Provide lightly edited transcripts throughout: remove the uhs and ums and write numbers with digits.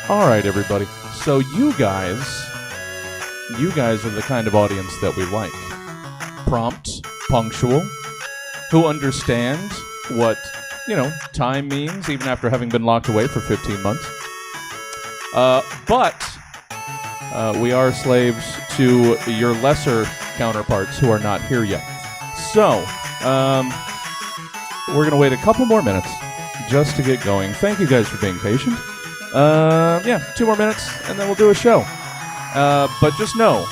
All right, everybody. So you guys are the kind of audience that we like. Prompt, punctual, who understand what, time means even after having been locked away for 15 months. But we are slaves to your lesser counterparts who are not here yet. So, we're going to wait a couple more minutes just to get going. Thank you guys for being patient. 2 more minutes, and then we'll do a show. But just know,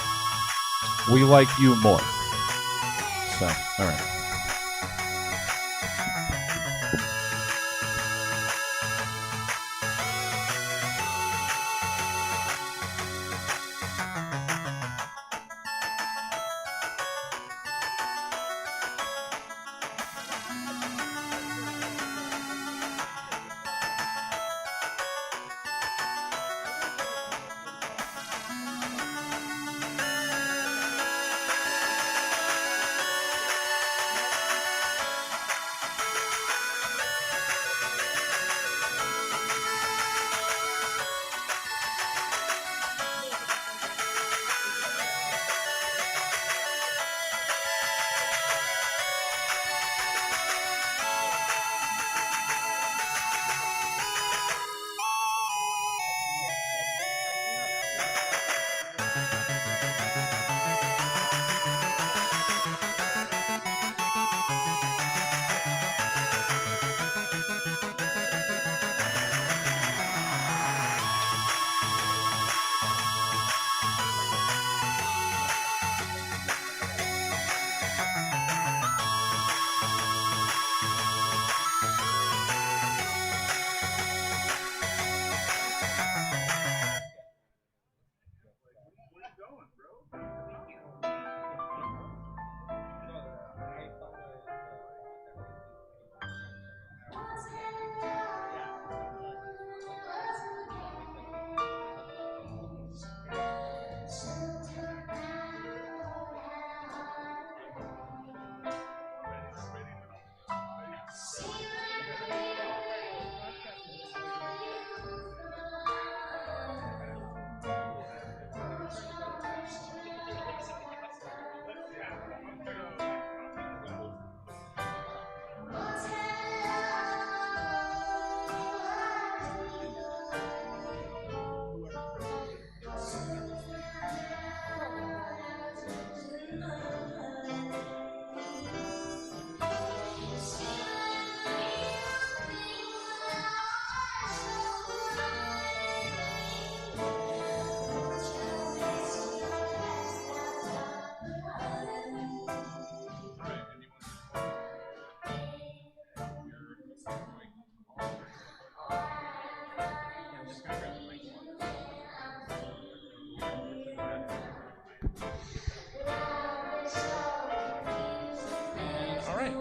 we like you more. So, all right.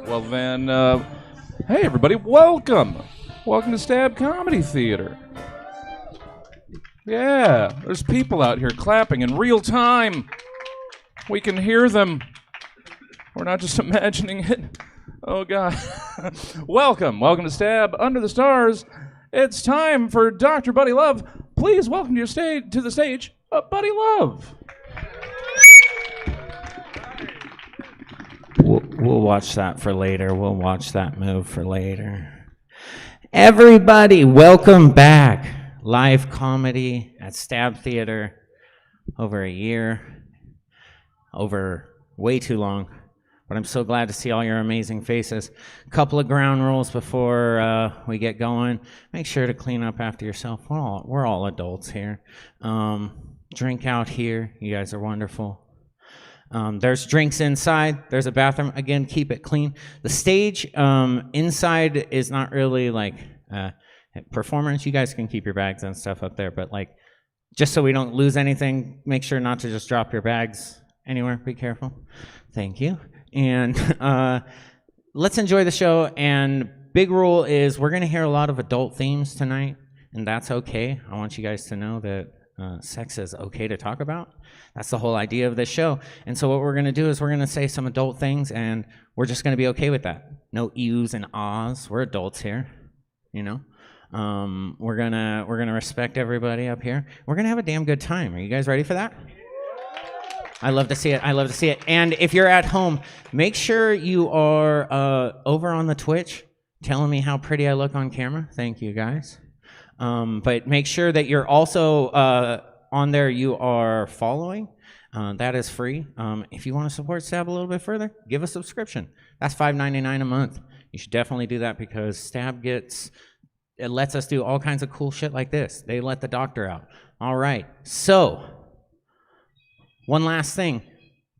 Well then, hey everybody, welcome! Welcome to Stab Comedy Theater. Yeah, there's people out here clapping in real time. We can hear them. We're not just imagining it. Oh God. Welcome to Stab Under the Stars. It's time for Dr. Buddy Love. Please welcome to the stage, Buddy Love. We'll watch that for later. We'll watch that move for later. Everybody, welcome back. Live comedy at Stab Theater. Over a year. Over way too long. But I'm so glad to see all your amazing faces. A couple of ground rules before we get going. Make sure to clean up after yourself. We're all adults here. Drink out here. You guys are wonderful. There's drinks inside. There's a bathroom. Again, keep it clean. The stage inside is not really like performance. You guys can keep your bags and stuff up there, but like just so we don't lose anything, make sure not to just drop your bags anywhere. Be careful. Thank you. And let's enjoy the show. And big rule is we're going to hear a lot of adult themes tonight, and that's okay. I want you guys to know that sex is okay to talk about. That's the whole idea of this show. And so what we're going to do is we're going to say some adult things, and we're just going to be okay with that. No ews and ahs. We're adults here, you know. We're gonna respect everybody up here. We're gonna have a damn good time. Are you guys ready for that? I love to see it. I love to see it. And if you're at home, make sure you are over on the Twitch telling me how pretty I look on camera. Thank you, guys. But make sure that you're also on there. You are following. That is free. If you want to support Stab a little bit further, give a subscription. That's $5.99 a month. You should definitely do that because Stab it lets us do all kinds of cool shit like this. They let the doctor out. All right. So, one last thing.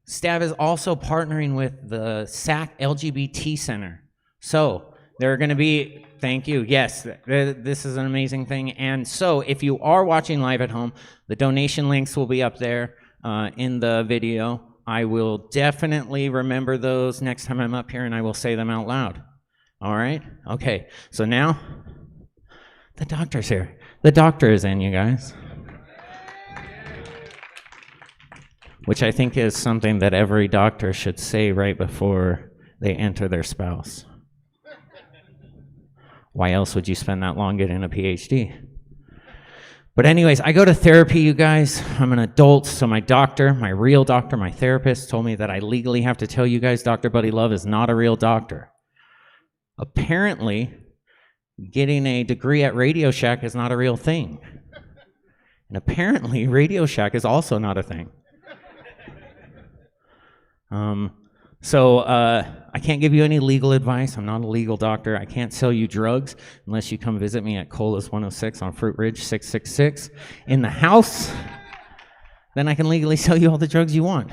Stab is also partnering with the SAC LGBT Center. So, they're going to be, thank you, yes, this is an amazing thing. And so, if you are watching live at home, the donation links will be up there in the video. I will definitely remember those next time I'm up here, and I will say them out loud. All right? Okay, so now, the doctor's here. The doctor is in, you guys. Which I think is something that every doctor should say right before they enter their spouse. Why else would you spend that long getting a PhD? But anyways, I go to therapy, you guys. I'm an adult, so my doctor, my real doctor, my therapist told me that I legally have to tell you guys Dr. Buddy Love is not a real doctor. Apparently, getting a degree at Radio Shack is not a real thing. And apparently, Radio Shack is also not a thing. So I can't give you any legal advice. I'm not a legal doctor. I can't sell you drugs unless you come visit me at Cola's 106 on Fruit Ridge 666 in the house. Then I can legally sell you all the drugs you want.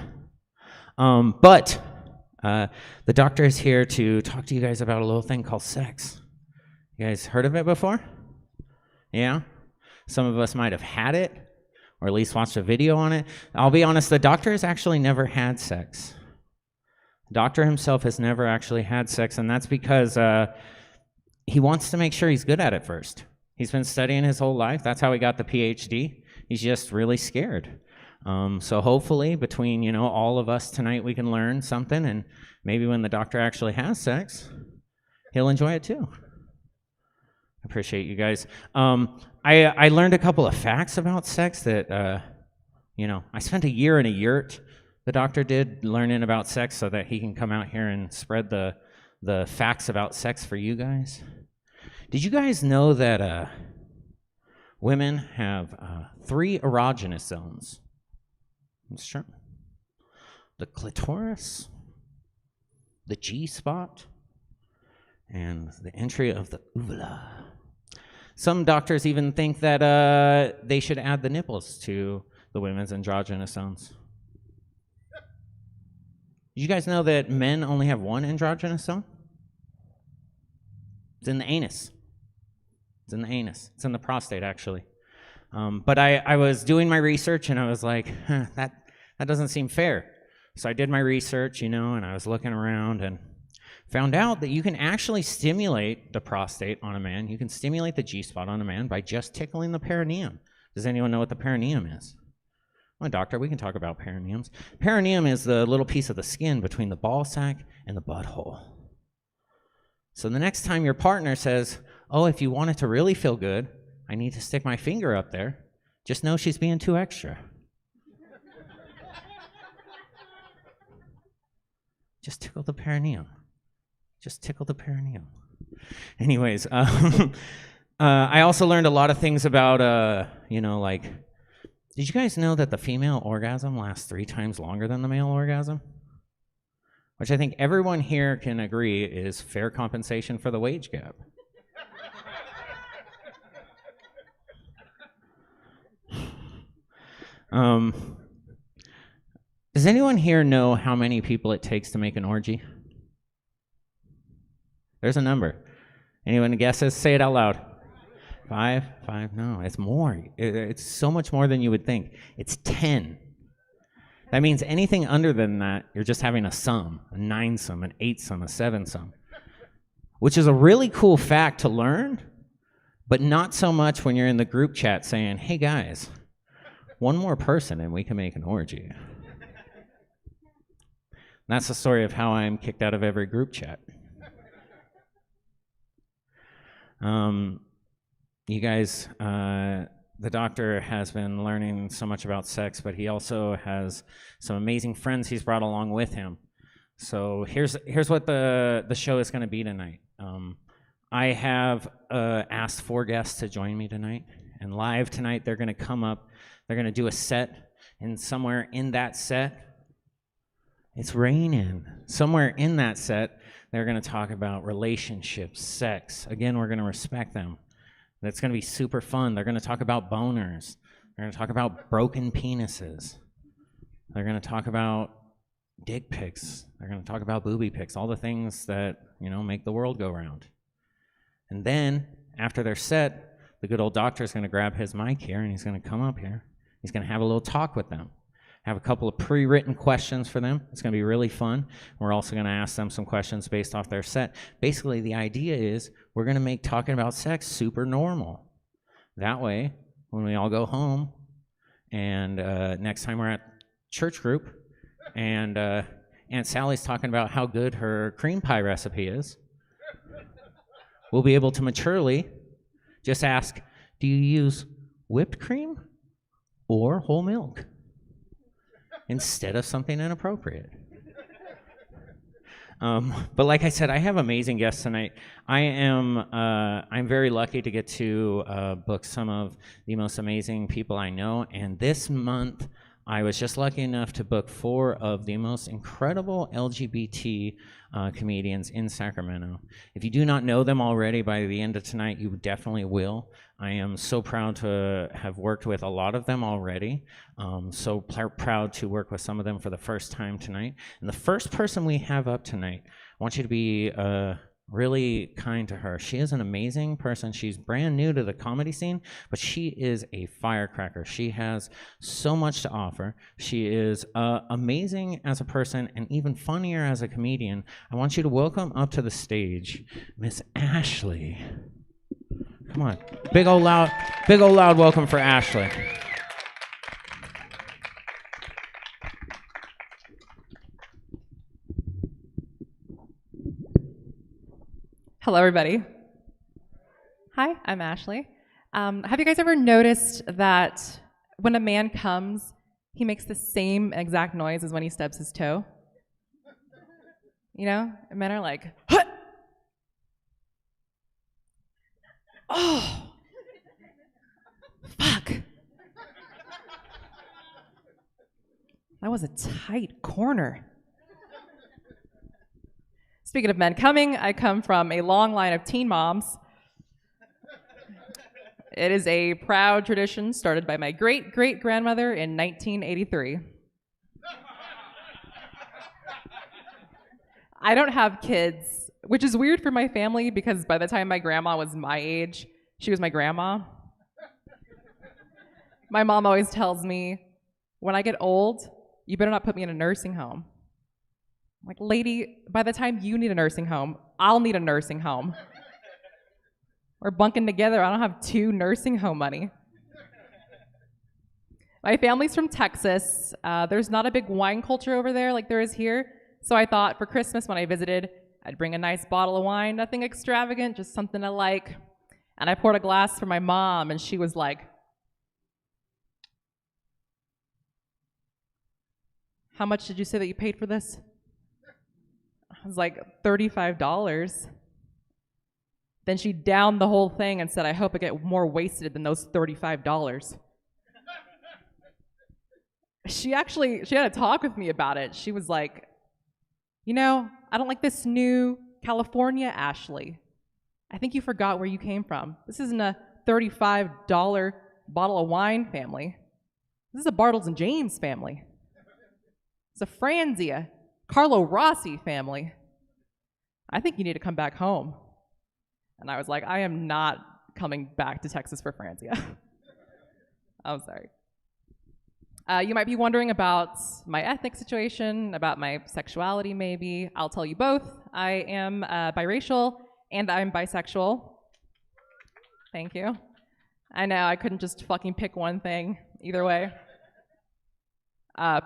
But the doctor is here to talk to you guys about a little thing called sex. You guys heard of it before? Yeah? Some of us might have had it, or at least watched a video on it. I'll be honest, the doctor has actually never had sex. The doctor himself has never actually had sex, and that's because he wants to make sure he's good at it first. He's been studying his whole life. That's how he got the PhD. He's just really scared. So hopefully, between all of us tonight, we can learn something, and maybe when the doctor actually has sex, he'll enjoy it too. I appreciate you guys. I learned a couple of facts about sex that, I spent a year in a yurt. The doctor did learning about sex so that he can come out here and spread the facts about sex for you guys. Did you guys know that women have 3 erogenous zones? That's true. The clitoris, the G-spot, and the entry of the uvula. Some doctors even think that they should add the nipples to the women's androgynous zones. Did you guys know that men only have 1 androgynous zone? It's in the anus. It's in the anus. It's in the prostate, actually. But I was doing my research, and I was like, that doesn't seem fair. So I did my research, and I was looking around and found out that you can actually stimulate the prostate on a man. You can stimulate the G-spot on a man by just tickling the perineum. Does anyone know what the perineum is? Well, doctor, we can talk about perineums. Perineum is the little piece of the skin between the ball sack and the butthole. So the next time your partner says, oh, if you want it to really feel good, I need to stick my finger up there, just know she's being too extra. Just tickle the perineum. Just tickle the perineum. Anyways, I also learned a lot of things about, did you guys know that the female orgasm lasts 3 times longer than the male orgasm? Which I think everyone here can agree is fair compensation for the wage gap. Does anyone here know how many people it takes to make an orgy? There's a number. Anyone guesses? Say it out loud. 5? No, it's more. It's so much more than you would think. It's 10. That means anything under than that, you're just having a sum, a 9-sum, an 8-sum, a 7-sum, which is a really cool fact to learn, but not so much when you're in the group chat saying, hey guys, 1 more person and we can make an orgy. And that's the story of how I'm kicked out of every group chat. you guys, the doctor has been learning so much about sex, but he also has some amazing friends he's brought along with him. So here's what the show is going to be tonight. I have asked 4 guests to join me tonight, and live tonight they're going to come up. They're going to do a set, and somewhere in that set, it's raining. Somewhere in that set, they're going to talk about relationships, sex. Again, we're going to respect them. That's going to be super fun. They're going to talk about boners. They're going to talk about broken penises. They're going to talk about dick pics. They're going to talk about booby pics, all the things that, make the world go round. And then, after they're set, the good old doctor is going to grab his mic here, and he's going to come up here. He's going to have a little talk with them. Have a couple of pre-written questions for them. It's going to be really fun. We're also going to ask them some questions based off their set. Basically, the idea is we're going to make talking about sex super normal. That way, when we all go home, and next time we're at church group, and Aunt Sally's talking about how good her cream pie recipe is, we'll be able to maturely just ask, do you use whipped cream or whole milk? Instead of something inappropriate. But like I said, I have amazing guests tonight. I'm very lucky to get to book some of the most amazing people I know, and this month I was just lucky enough to book 4 of the most incredible LGBT comedians in Sacramento. If you do not know them already, by the end of tonight, you definitely will. I am so proud to have worked with a lot of them already. So proud to work with some of them for the first time tonight. And the first person we have up tonight, I want you to be really kind to her. She is an amazing person. She's brand new to the comedy scene, but she is a firecracker. She has so much to offer. She is amazing as a person and even funnier as a comedian. I want you to welcome up to the stage Miss Ashley. Come on. Big old loud welcome for Ashley. Hello, everybody. Hi, I'm Ashley. Have you guys ever noticed that when a man comes, he makes the same exact noise as when he stubs his toe? Men are like, "Hut!" Oh, fuck. That was a tight corner. Speaking of men coming, I come from a long line of teen moms. It is a proud tradition started by my great-great-grandmother in 1983. I don't have kids, which is weird for my family because by the time my grandma was my age, she was my grandma. My mom always tells me, when I get old, you better not put me in a nursing home. I'm like, lady, by the time you need a nursing home, I'll need a nursing home. We're bunking together. I don't have 2 nursing home money. My family's from Texas. There's not a big wine culture over there like there is here. So I thought for Christmas when I visited, I'd bring a nice bottle of wine, nothing extravagant, just something I like. And I poured a glass for my mom, and she was like, "How much did you say that you paid for this?" I was like, $35. Then she downed the whole thing and said, "I hope I get more wasted than those $35. She had a talk with me about it. She was like, I don't like this new California Ashley. I think you forgot where you came from. This isn't a $35 bottle of wine family. This is a Bartles and James family. It's a Franzia, Carlo Rossi family. I think you need to come back home." And I was like, I am not coming back to Texas for Franzia. I'm sorry. You might be wondering about my ethnic situation, about my sexuality maybe. I'll tell you both. I am biracial and I'm bisexual. Thank you. I know, I couldn't just fucking pick one thing either way.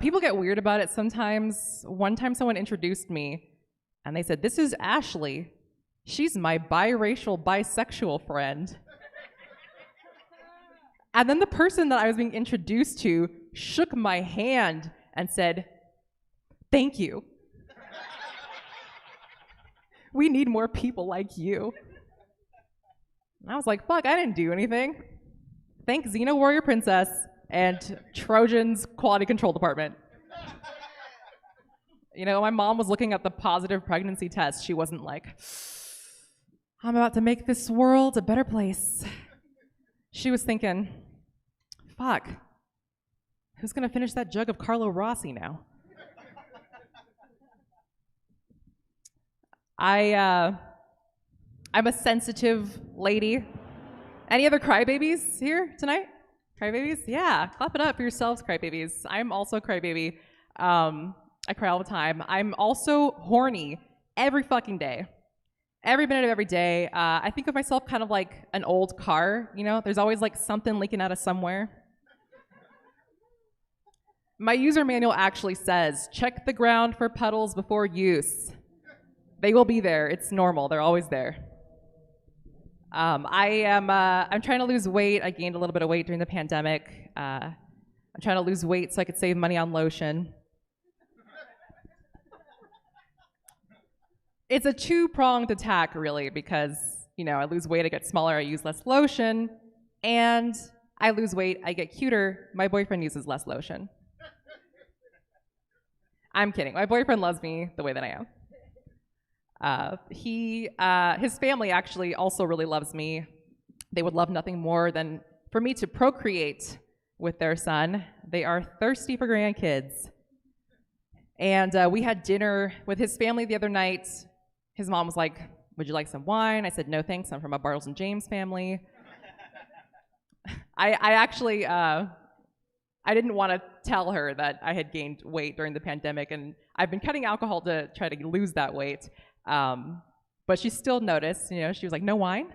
People get weird about it sometimes. One time someone introduced me and they said, "This is Ashley. She's my biracial, bisexual friend." And then the person that I was being introduced to shook my hand and said, "Thank you. We need more people like you." And I was like, fuck, I didn't do anything. Thank Xena Warrior Princess and Trojan's Quality Control Department. You know, my mom was looking at the positive pregnancy test. She wasn't like, "I'm about to make this world a better place." She was thinking, fuck, who's gonna finish that jug of Carlo Rossi now? I'm a sensitive lady. Any other crybabies here tonight? Crybabies? Yeah, clap it up for yourselves, crybabies. I'm also a crybaby. I cry all the time. I'm also horny every fucking day. Every minute of every day. I think of myself kind of like an old car, you know? There's always like something leaking out of somewhere. My user manual actually says, check the ground for puddles before use. They will be there. It's normal. They're always there. I'm trying to lose weight. I gained a little bit of weight during the pandemic. I'm trying to lose weight so I could save money on lotion. It's a two-pronged attack, really, because, you know, I lose weight, I get smaller, I use less lotion, and I lose weight, I get cuter, my boyfriend uses less lotion. I'm kidding. My boyfriend loves me the way that I am. His family actually also really loves me. They would love nothing more than for me to procreate with their son. They are thirsty for grandkids. And we had dinner with his family the other night. His mom was like, "Would you like some wine?" I said, "No, thanks. I'm from a Bartles and James family." I actually, I didn't want to tell her that I had gained weight during the pandemic, and I've been cutting alcohol to try to lose that weight. But she still noticed, you know, she was like, "No wine?"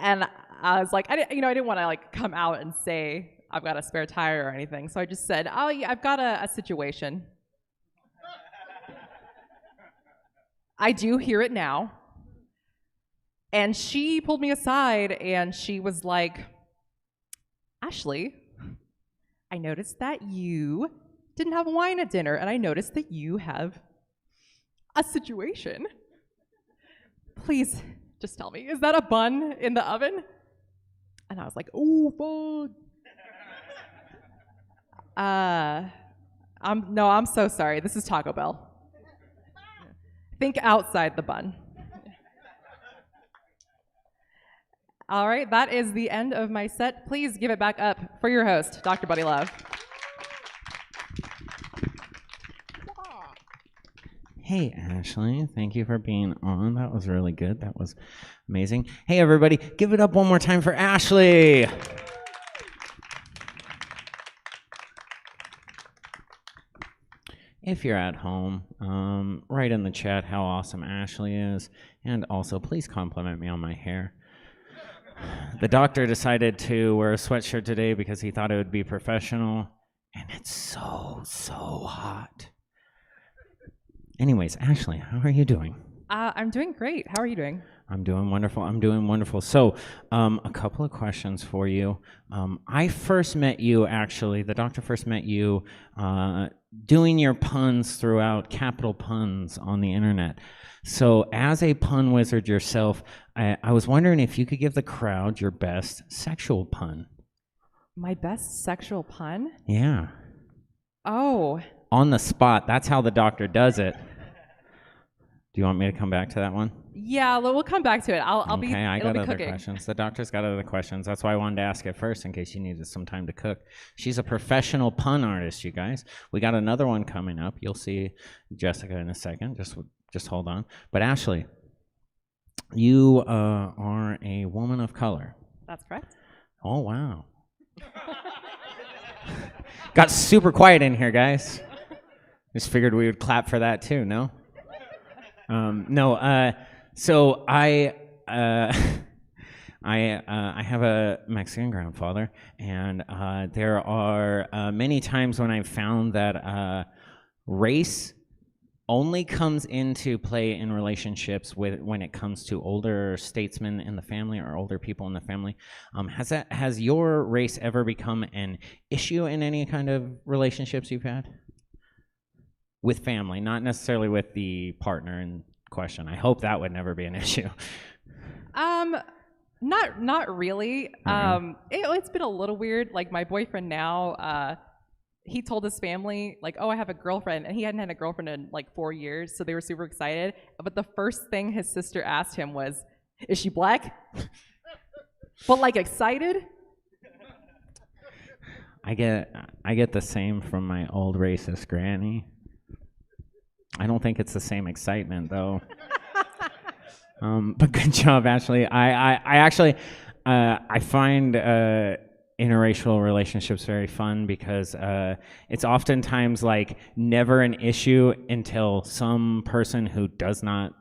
And I was like, I didn't want to like come out and say I've got a spare tire or anything. So I just said, "Oh, yeah, I've got a situation." I do hear it now. And she pulled me aside and she was like, "Ashley, I noticed that you didn't have wine at dinner, and I noticed that you have a situation. Please just tell me, is that a bun in the oven?" And I was like, "Oh, fuck." I'm so sorry. This is Taco Bell. Think outside the bun. All right, that is the end of my set. Please give it back up for your host, Dr. Buddy Love. Hey, Ashley, thank you for being on. That was really good. That was amazing. Hey, everybody, give it up one more time for Ashley. If you're at home, write in the chat how awesome Ashley is, and also please compliment me on my hair. The doctor decided to wear a sweatshirt today because he thought it would be professional, and it's so hot. Anyways, Ashley, how are you doing? I'm doing great. How are you doing? I'm doing wonderful. So, a couple of questions for you. I first met you, actually, the doctor first met you doing your puns throughout, capital puns on the internet. So, as a pun wizard yourself, I was wondering if you could give the crowd your best sexual pun. My best sexual pun? Yeah. Oh. On the spot. That's how the doctor does it. Do you want me to come back to that one? Yeah, we'll come back to it. I'll be. Okay, I got other cooking. questions. The doctor's got other questions. That's why I wanted to ask it first in case you needed some time to cook. She's a professional pun artist, you guys. We got another one coming up. You'll see Jessica in a second. Just hold on. But Ashley, you are a woman of color. That's correct. Oh, wow. Got super quiet in here, guys. Just figured we would clap for that too, no? So I have a Mexican grandfather, and there are many times when I've found that race only comes into play in relationships when it comes to older statesmen in the family or older people in the family. Has your race ever become an issue in any kind of relationships you've had with family, not necessarily with the partner in question? I hope that would never be an issue. Not really. It's been a little weird. Like my boyfriend now, he told his family, like, oh, I have a girlfriend. And he hadn't had a girlfriend in like 4 years, so they were super excited. But the first thing his sister asked him was, is she black? But like excited? I get the same from my old racist granny. I don't think it's the same excitement though. But good job, Ashley. I actually find interracial relationships very fun because it's oftentimes like never an issue until some person who does not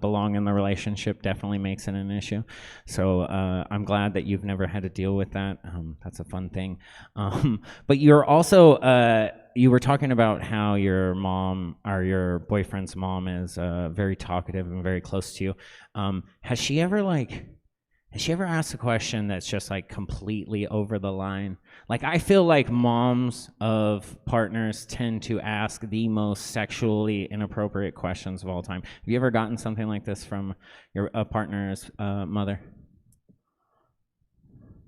belong in the relationship definitely makes it an issue. So I'm glad that you've never had to deal with that. That's a fun thing. But you're also you were talking about how your mom or your boyfriend's mom is very talkative and very close to you. Has she ever asked a question that's just like completely over the line? Like I feel like moms of partners tend to ask the most sexually inappropriate questions of all time. Have you ever gotten something like this from your partner's mother?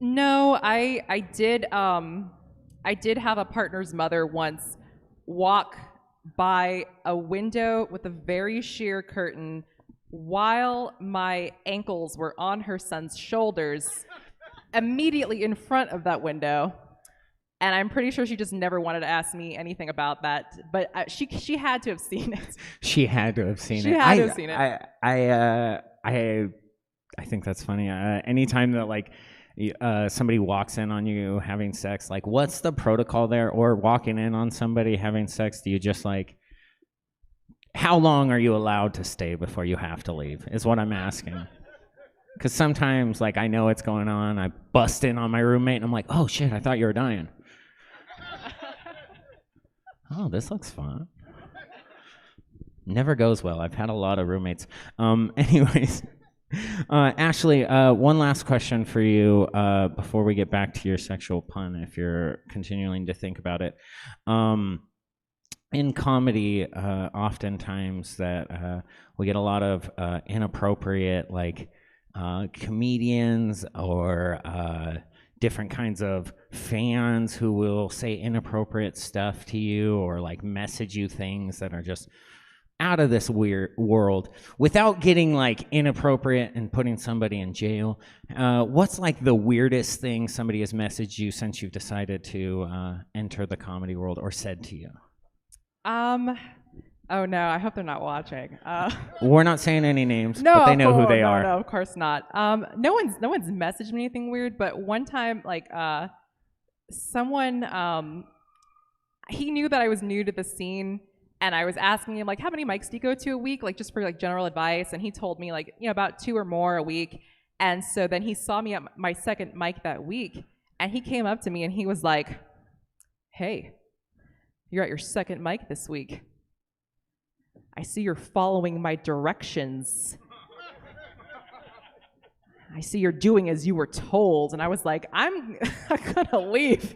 No, I did have a partner's mother once walk by a window with a very sheer curtain while my ankles were on her son's shoulders immediately in front of that window. And I'm pretty sure she just never wanted to ask me anything about that. But she had to have seen it. She had to have seen it. She had to have seen it. I think that's funny. Anytime that like somebody walks in on you having sex, like what's the protocol there? Or walking in on somebody having sex, do you just like, how long are you allowed to stay before you have to leave is what I'm asking. Because sometimes like I know what's going on, I bust in on my roommate and I'm like, oh shit, I thought you were dying. Oh, this looks fun. Never goes well. I've had a lot of roommates. Anyways, Ashley, one last question for you before we get back to your sexual pun, if you're continuing to think about it. In comedy, oftentimes that we get a lot of inappropriate, like comedians or different kinds of fans who will say inappropriate stuff to you or like message you things that are just out of this weird world without getting like inappropriate and putting somebody in jail. What's like the weirdest thing somebody has messaged you since you've decided to enter the comedy world or said to you? Oh no, I hope they're not watching. We're not saying any names, No, but they know who they no, are. No, of course not. No one's messaged me anything weird, but one time, like, someone, he knew that I was new to the scene, and I was asking him, like, how many mics do you go to a week, like, just for like general advice, and he told me, like, about 2 or more a week, and so then he saw me at my second mic that week, and he came up to me and he was like, hey, you're at your second mic this week. I see you're following my directions. I see you're doing as you were told. And I was like, I'm gonna leave.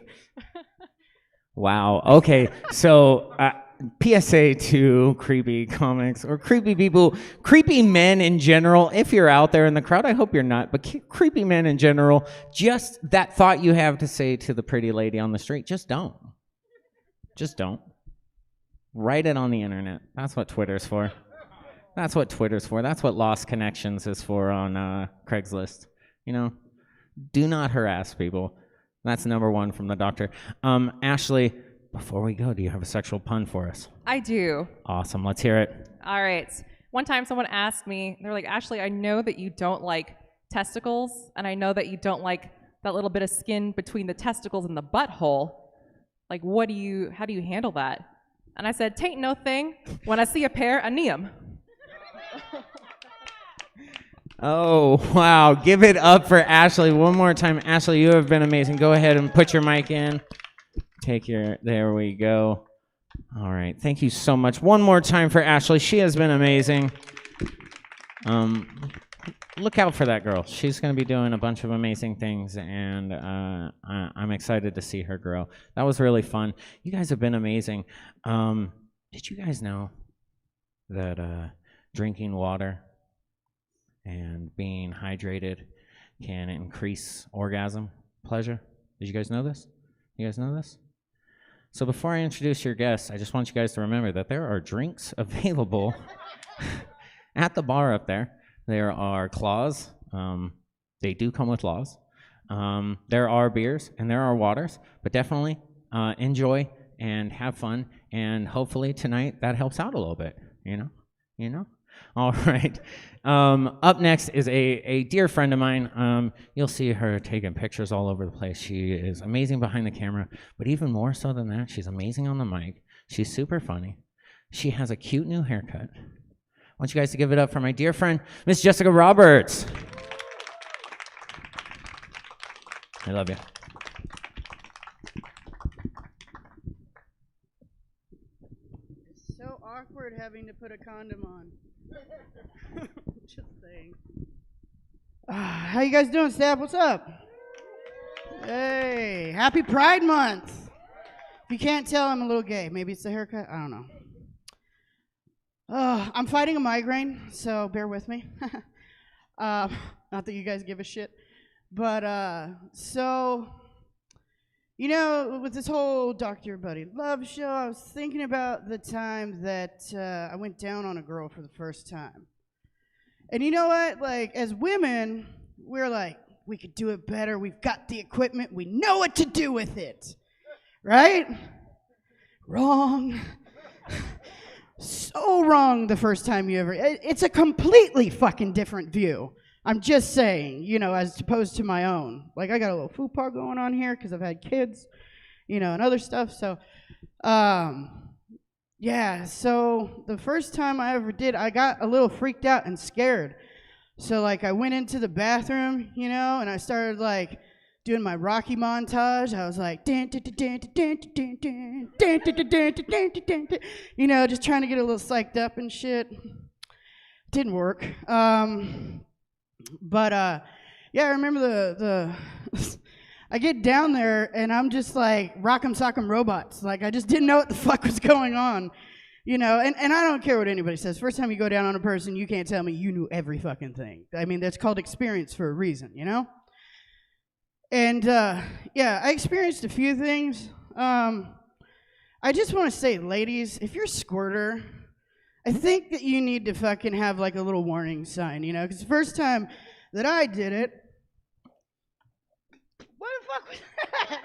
Wow. Okay. So, PSA to creepy comics or creepy people, creepy men in general. If you're out there in the crowd, I hope you're not, but creepy men in general, just that thought you have to say to the pretty lady on the street, just don't. Just don't. Write it on the internet. That's what Twitter's for. That's what Twitter's for. That's what Lost Connections is for on Craigslist. Do not harass people. That's number 1 from the doctor. Ashley, before we go, do you have a sexual pun for us? I do. Awesome. Let's hear it. All right. One time someone asked me, they're like, Ashley, I know that you don't like testicles, and I know that you don't like that little bit of skin between the testicles and the butthole. Like, how do you handle that? And I said, tain't no thing. When I see a pair, I knee 'em. Oh, wow. Give it up for Ashley one more time. Ashley, you have been amazing. Go ahead and put your mic in. There we go. All right. Thank you so much. One more time for Ashley. She has been amazing. Look out for that girl. She's going to be doing a bunch of amazing things, and I'm excited to see her grow. That was really fun. You guys have been amazing. Did you guys know that drinking water and being hydrated can increase orgasm pleasure? Did you guys know this? You guys know this? So before I introduce your guests, I just want you guys to remember that there are drinks available at the bar up there. There are claws. They do come with laws. There are beers and there are waters, but definitely enjoy and have fun. And hopefully tonight that helps out a little bit, you know? All right. Up next is a dear friend of mine. You'll see her taking pictures all over the place. She is amazing behind the camera, but even more so than that, she's amazing on the mic. She's super funny. She has a cute new haircut. I want you guys to give it up for my dear friend, Miss Jessica Roberts. I love you. It's so awkward having to put a condom on. Just saying. How you guys doing, Stab? What's up? Hey, happy Pride Month. If you can't tell, I'm a little gay. Maybe it's the haircut. I don't know. I'm fighting a migraine, so bear with me. Not that you guys give a shit. But, so, you know, with this whole Dr. Buddy Love show, I was thinking about the time that I went down on a girl for the first time. And you know what? Like, as women, we're like, we could do it better. We've got the equipment. We know what to do with it. Right? Wrong. So wrong the first time you ever... It's a completely fucking different view. I'm just saying, you know, as opposed to my own. Like, I got a little fupa going on here because I've had kids, you know, and other stuff. So, yeah, so the first time I ever did, I got a little freaked out and scared. So, like, I went into the bathroom, you know, and I started, like, doing my Rocky montage. I was like, you know, just trying to get a little psyched up and shit. Didn't work. But yeah, I remember the I get down there and I'm just like rock'em sock'em robots. Like, I just didn't know what the fuck was going on, you know. And I don't care what anybody says. First time you go down on a person, you can't tell me you knew every fucking thing. I mean, that's called experience for a reason, you know. And yeah, I experienced a few things. I just want to say, ladies, if you're a squirter, I think that you need to fucking have like a little warning sign, you know, because the first time that I did it, what the fuck was that?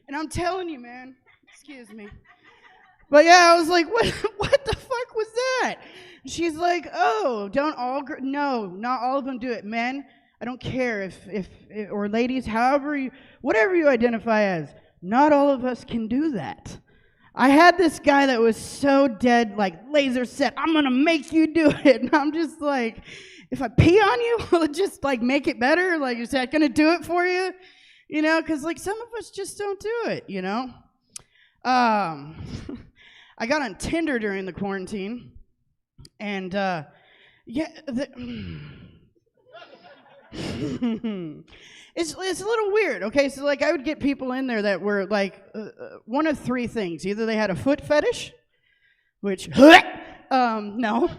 And I'm telling you, man, excuse me. But yeah, I was like, what the fuck was that? She's like, oh, don't all, no, not all of them do it. Men, I don't care if or ladies, whatever you identify as, not all of us can do that. I had this guy that was so dead, like laser set, I'm gonna make you do it. And I'm just like, if I pee on you, will it just like make it better? Like, is that gonna do it for you? You know, because like some of us just don't do it, you know? I got on Tinder during the quarantine, and yeah, it's a little weird, okay? So like I would get people in there that were like one of three things. Either they had a foot fetish, which, no,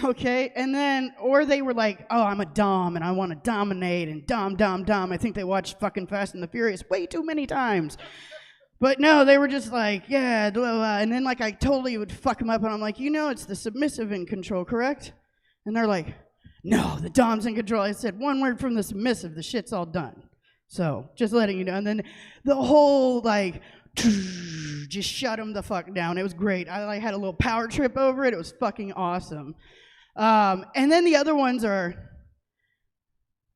okay, and then, or they were like, oh, I'm a dom and I want to dominate and dom. I think they watched fucking Fast and the Furious way too many times. But no, they were just like, yeah, blah, blah. And then like I totally would fuck them up, and I'm like, you know, it's the submissive in control, correct? And they're like, no, the dom's in control. I said, one word from the submissive, the shit's all done. So just letting you know. And then the whole like, just shut them the fuck down. It was great. I like had a little power trip over it. It was fucking awesome. And then the other ones are,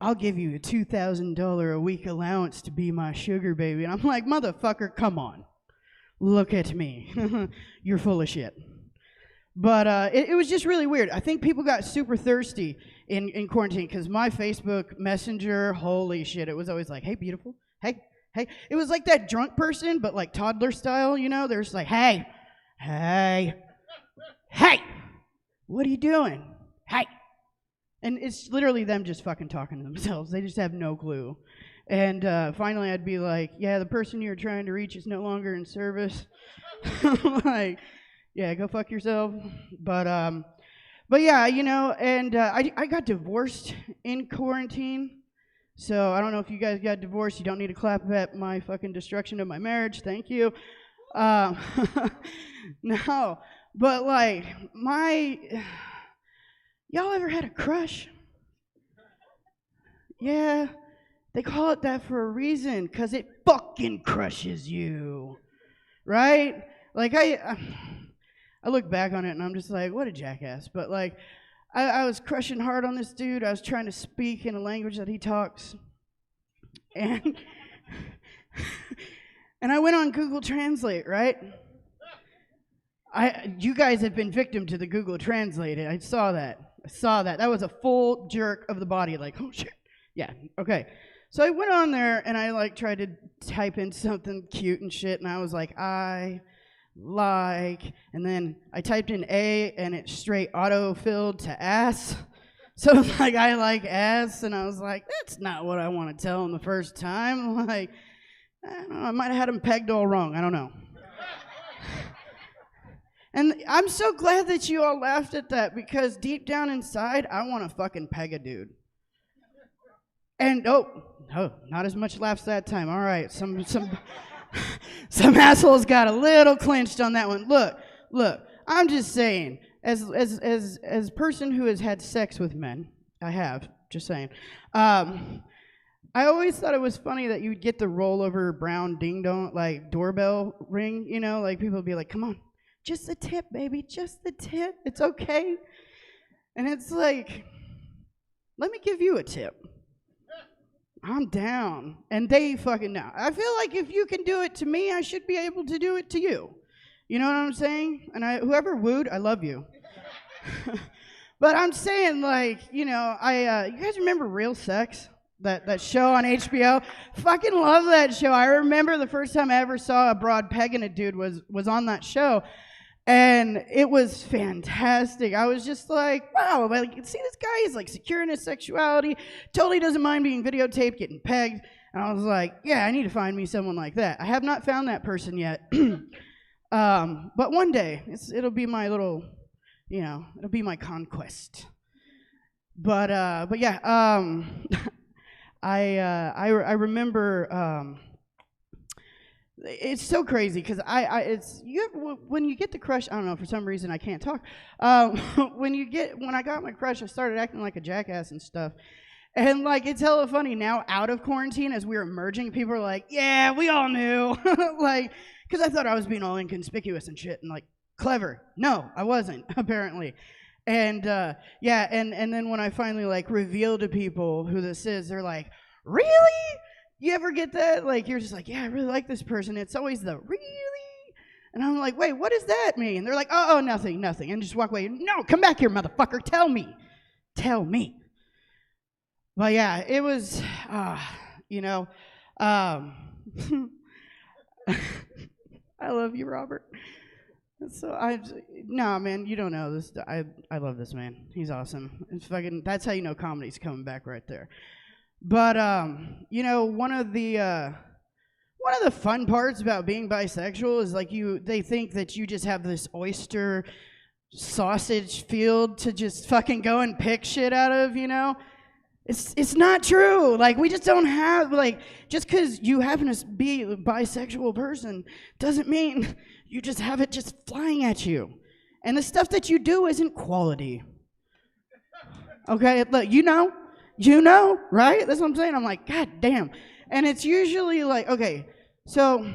I'll give you a $2,000 a week allowance to be my sugar baby. And I'm like, motherfucker, come on. Look at me. You're full of shit. But it was just really weird. I think people got super thirsty in quarantine because my Facebook Messenger, holy shit, it was always like, hey, beautiful. Hey, hey. It was like that drunk person, but like toddler style, you know? They're just like, hey, what are you doing? Hey. And it's literally them just fucking talking to themselves. They just have no clue. And finally I'd be like, yeah, the person you're trying to reach is no longer in service. Like, yeah, go fuck yourself. But yeah, you know, and I got divorced in quarantine. So I don't know if you guys got divorced. You don't need to clap at my fucking destruction of my marriage. Thank you. No, but like y'all ever had a crush? Yeah, they call it that for a reason, because it fucking crushes you, right? Like I look back on it and I'm just like, what a jackass. But like, I was crushing hard on this dude. I was trying to speak in a language that he talks, and and I went on Google Translate, right? You guys have been victim to the Google Translate. I saw that. That was a full jerk of the body, like, oh shit. Yeah, okay. So I went on there and I like tried to type in something cute and shit, and I was like, I like, and then I typed in A and it straight auto-filled to ass. So it's like, I like ass, and I was like, that's not what I want to tell him the first time. Like, I don't know, I might have had him pegged all wrong. I don't know. And I'm so glad that you all laughed at that, because deep down inside, I want to fucking peg a dude. And oh, not as much laughs that time. All right, some assholes got a little clinched on that one. Look, I'm just saying, as person who has had sex with men, I have, just saying. I always thought it was funny that you would get the rollover brown ding dong, like doorbell ring, you know, like people would be like, come on, just the tip, baby, just the tip, it's okay. And it's like, let me give you a tip. I'm down. And they fucking know. I feel like if you can do it to me, I should be able to do it to you. You know what I'm saying? And whoever wooed, I love you. But I'm saying, like, you know, you guys remember Real Sex? That show on HBO? Fucking love that show. I remember the first time I ever saw a broad pegging a dude was on that show. And it was fantastic. I was just like, wow, like, see this guy is like secure in his sexuality, totally doesn't mind being videotaped, getting pegged. And I was like, yeah, I need to find me someone like that. I have not found that person yet. But one day, it'll be my little, you know, it'll be my conquest. But yeah, I remember, it's so crazy because when you get the crush, I don't know, for some reason I can't talk. When I got my crush, I started acting like a jackass and stuff. And like, it's hella funny now, out of quarantine, as we're emerging, people are like, yeah, we all knew. Like, because I thought I was being all inconspicuous and shit and like clever. No, I wasn't, apparently. And yeah, and then when I finally like reveal to people who this is, they're like, really? You ever get that? Like, you're just like, yeah, I really like this person. It's always the really? And I'm like, wait, what does that mean? They're like, oh, nothing. And just walk away. No, come back here, motherfucker. Tell me. Well, yeah, it was, you know, I love you, Robert. So no, man, you don't know this. I love this man. He's awesome. It's fucking, that's how you know comedy's coming back right there. But you know, one of the fun parts about being bisexual is like they think that you just have this oyster sausage field to just fucking go and pick shit out of, you know? It's not true. Like, we just don't have, like, just because you happen to be a bisexual person doesn't mean you just have it just flying at you. And the stuff that you do isn't quality. Okay, look, you know, right? That's what I'm saying. I'm like, God damn. And it's usually like, okay, so,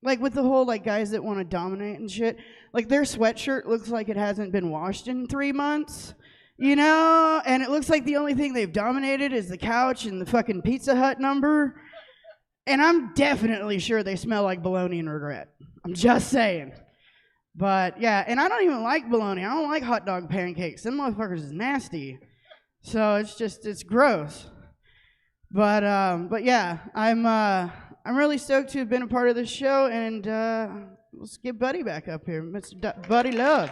like, with the whole, like, guys that want to dominate and shit, like, their sweatshirt looks like it hasn't been washed in 3 months. You know, and it looks like the only thing they've dominated is the couch and the fucking Pizza Hut number. And I'm definitely sure they smell like bologna and regret. I'm just saying. But yeah, and I don't even like bologna. I don't like hot dog pancakes. Them motherfuckers is nasty. So it's gross. But yeah, I'm really stoked to have been a part of this show, and let's get Buddy back up here. Mr. Buddy Love.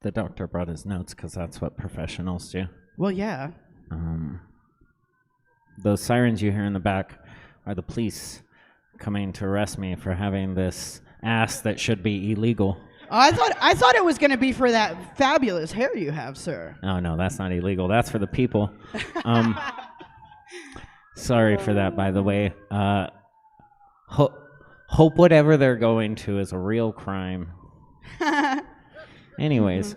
The doctor brought his notes because that's what professionals do. Well, yeah. Those sirens you hear in the back are the police coming to arrest me for having this ass that should be illegal. Oh, I thought it was going to be for that fabulous hair you have, sir. Oh, no, that's not illegal. That's for the people. Sorry for that, by the way. Hope whatever they're going to is a real crime. Anyways,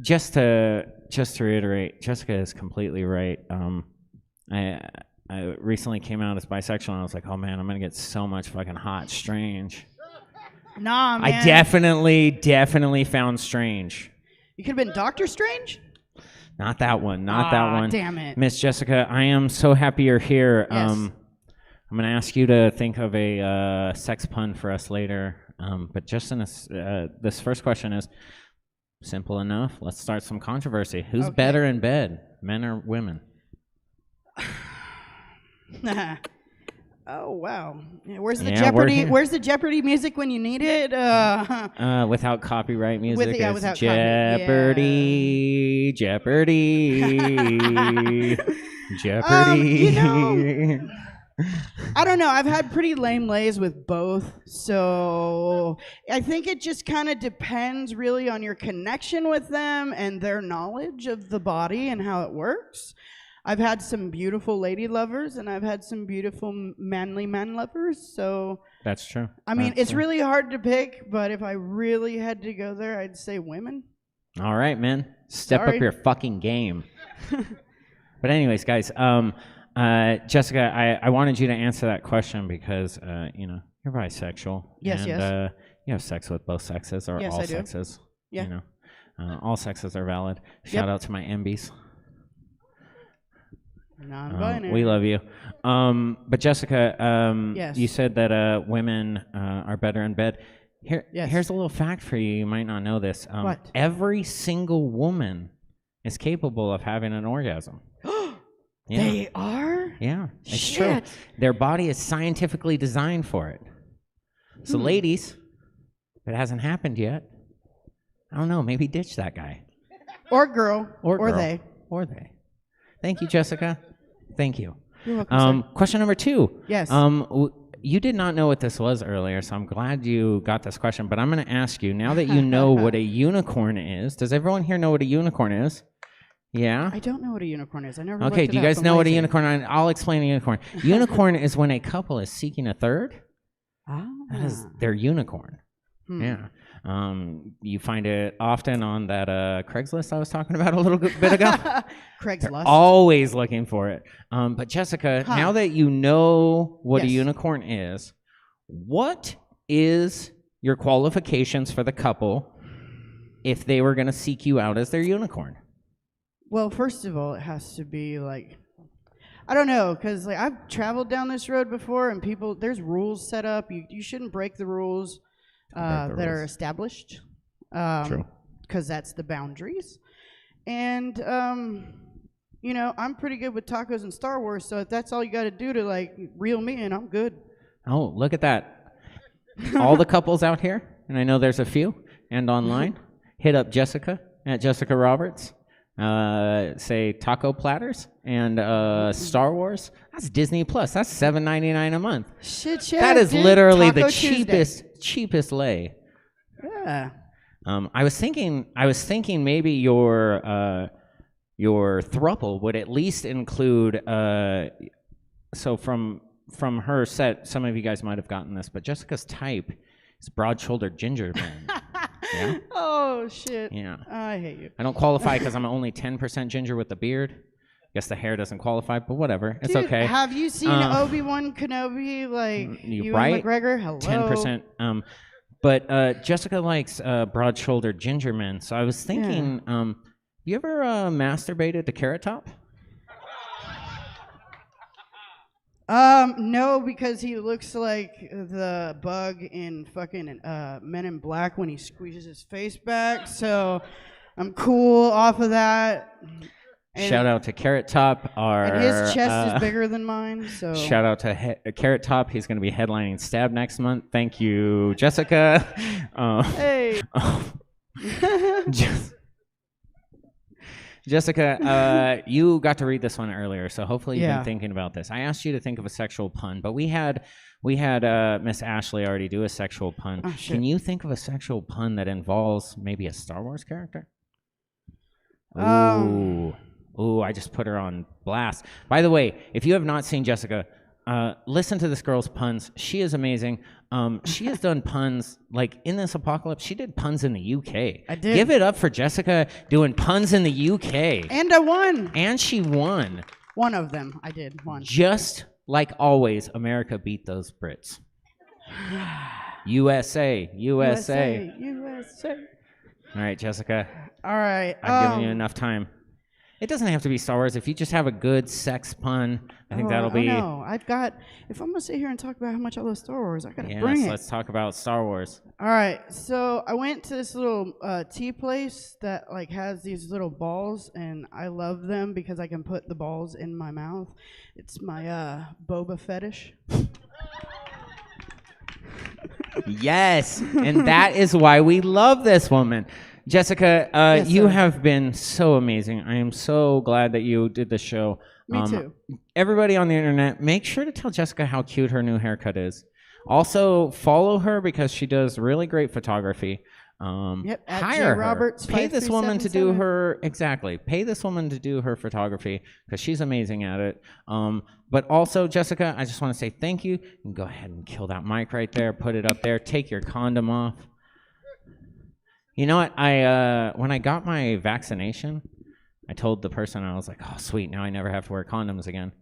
just to reiterate, Jessica is completely right. I recently came out as bisexual, and I was like, oh man, I'm gonna get so much fucking hot strange. Nah, man. I definitely found strange. You could have been Doctor Strange? Not that one. Not that one. Damn it. Miss Jessica, I am so happy you're here. Yes. I'm gonna ask you to think of a sex pun for us later. But just in this first question is simple enough. Let's start some controversy. Who's Okay. better in bed, men or women? Oh wow! Yeah, where's the Yeah, Jeopardy? we're here. Where's the Jeopardy music when you need it? Without copyright music, yeah, it's without copy- Jeopardy, Jeopardy, Jeopardy. You know, I don't know. I've had pretty lame lays with both, so I think it just kind of depends really on your connection with them and their knowledge of the body and how it works. I've had some beautiful lady lovers, and I've had some beautiful manly man lovers. So, That's true. I mean, That's it's true. really hard to pick, but if I really had to go there, I'd say women. All right, man. Step Sorry. up your fucking game. But anyways, guys, Jessica, I wanted you to answer that question because, you're bisexual. Yes, and, yes. You have sex with both sexes or Yes, all I do. sexes. Yeah. All sexes are valid. Shout out to my MBs. Non-binary. We love you. But Jessica, Yes. you said that women are better in bed. Yes. Here's a little fact for you. You might not know this. What? Every single woman is capable of having an orgasm. Yeah. They are? Yeah, it's true. Shit. Their body is scientifically designed for it. So, ladies, if it hasn't happened yet, I don't know, maybe ditch that guy. Or girl. Or girl. they. Or they. Thank you, Jessica. Thank you. You're welcome, sir. Question number 2. Yes. You did not know what this was earlier, so I'm glad you got this question. But I'm going to ask you, now that you know what a unicorn is, does everyone here know what a unicorn is? Yeah? I don't know what a unicorn is. I never Okay, looked do it you up. guys I'm know what a lazy. unicorn is? I'll explain a unicorn. Unicorn is when a couple is seeking a third. Ah. That is their unicorn. Yeah. You find it often on that Craigslist I was talking about a little bit ago. Craigslist. Always looking for it. But Jessica, now that you know what a Yes. unicorn is, what is your qualifications for the couple if they were going to seek you out as their unicorn? Well, first of all, it has to be like, I don't know, because like I've traveled down this road before, and there's rules set up. You shouldn't break the rules that are established. True. Because that's the boundaries. And I'm pretty good with tacos and Star Wars, so if that's all you got to do to like reel me in, I'm good. Oh, look at that. All the couples out here, and I know there's a few, and online, hit up Jessica at Jessica Roberts. Say taco platters and Star Wars. That's Disney Plus. That's $7.99 a month. Shit, That is dude. literally the Taco Tuesday. cheapest lay. Yeah. I was thinking maybe your throuple would at least include. So from her set, some of you guys might have gotten this, but Jessica's type is broad-shouldered ginger man. Yeah. Oh shit. Yeah. I hate you. I don't qualify because I'm only 10% ginger with the beard. Guess the hair doesn't qualify, but whatever. It's Dude, okay. Have you seen Obi-Wan Kenobi? Like you Ewan right? McGregor? Hello. 10%. But Jessica likes broad-shouldered ginger men. So I was thinking, you ever masturbated to Carrot Top? No, because he looks like the bug in fucking Men in Black when he squeezes his face back. So I'm cool off of that. And, Shout out to Carrot Top. and his chest is bigger than mine, so. Shout out to Carrot Top. He's going to be headlining Stab next month. Thank you, Jessica. Hey. Jessica, you got to read this one earlier, so hopefully you've Yeah. been thinking about this. I asked you to think of a sexual pun, but we had Miss Ashley already do a sexual pun. Oh, shit. Can you think of a sexual pun that involves maybe a Star Wars character? Ooh, I just put her on blast. By the way, if you have not seen Jessica, listen to this girl's puns. She is amazing. She has done puns, like in this apocalypse, she did puns in the UK. I did. Give it up for Jessica doing puns in the UK. And I won. And she won. One of them. I did. One. Just like always, America beat those Brits. USA. USA. All right, Jessica, All right. I've given you enough time. It doesn't have to be Star Wars. If you just have a good sex pun, I think that'll be... No, I've got... If I'm going to sit here and talk about how much I love Star Wars, I got to Yes, bring it. let's talk about Star Wars. All right. So I went to this little tea place that like has these little balls, and I love them because I can put the balls in my mouth. It's my boba fetish. Yes, and that is why we love this woman. Jessica, Yes, you sir. have been so amazing. I am so glad that you did the show. Me too. Everybody on the internet, make sure to tell Jessica how cute her new haircut is. Also, follow her because she does really great photography. Yep, at Hire her. jroberts Pay this woman to do 5377. her exactly. Pay this woman to do her photography because she's amazing at it. But also, Jessica, I just want to say thank you. You can go ahead and kill that mic right there. Put it up there. Take your condom off. You know what? When I got my vaccination, I told the person, I was like, "Oh, sweet! Now I never have to wear condoms again."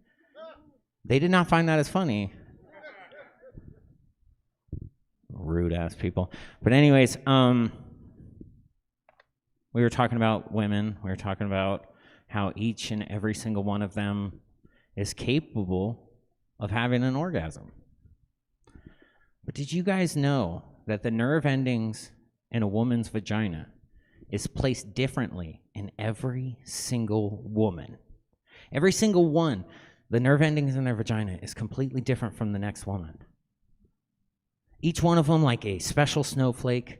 They did not find that as funny. Rude ass people. But anyways, we were talking about women. We were talking about how each and every single one of them is capable of having an orgasm. But did you guys know that the nerve endings in a woman's vagina is placed differently in every single woman? Every single one, the nerve endings in their vagina is completely different from the next woman. Each one of them, like a special snowflake,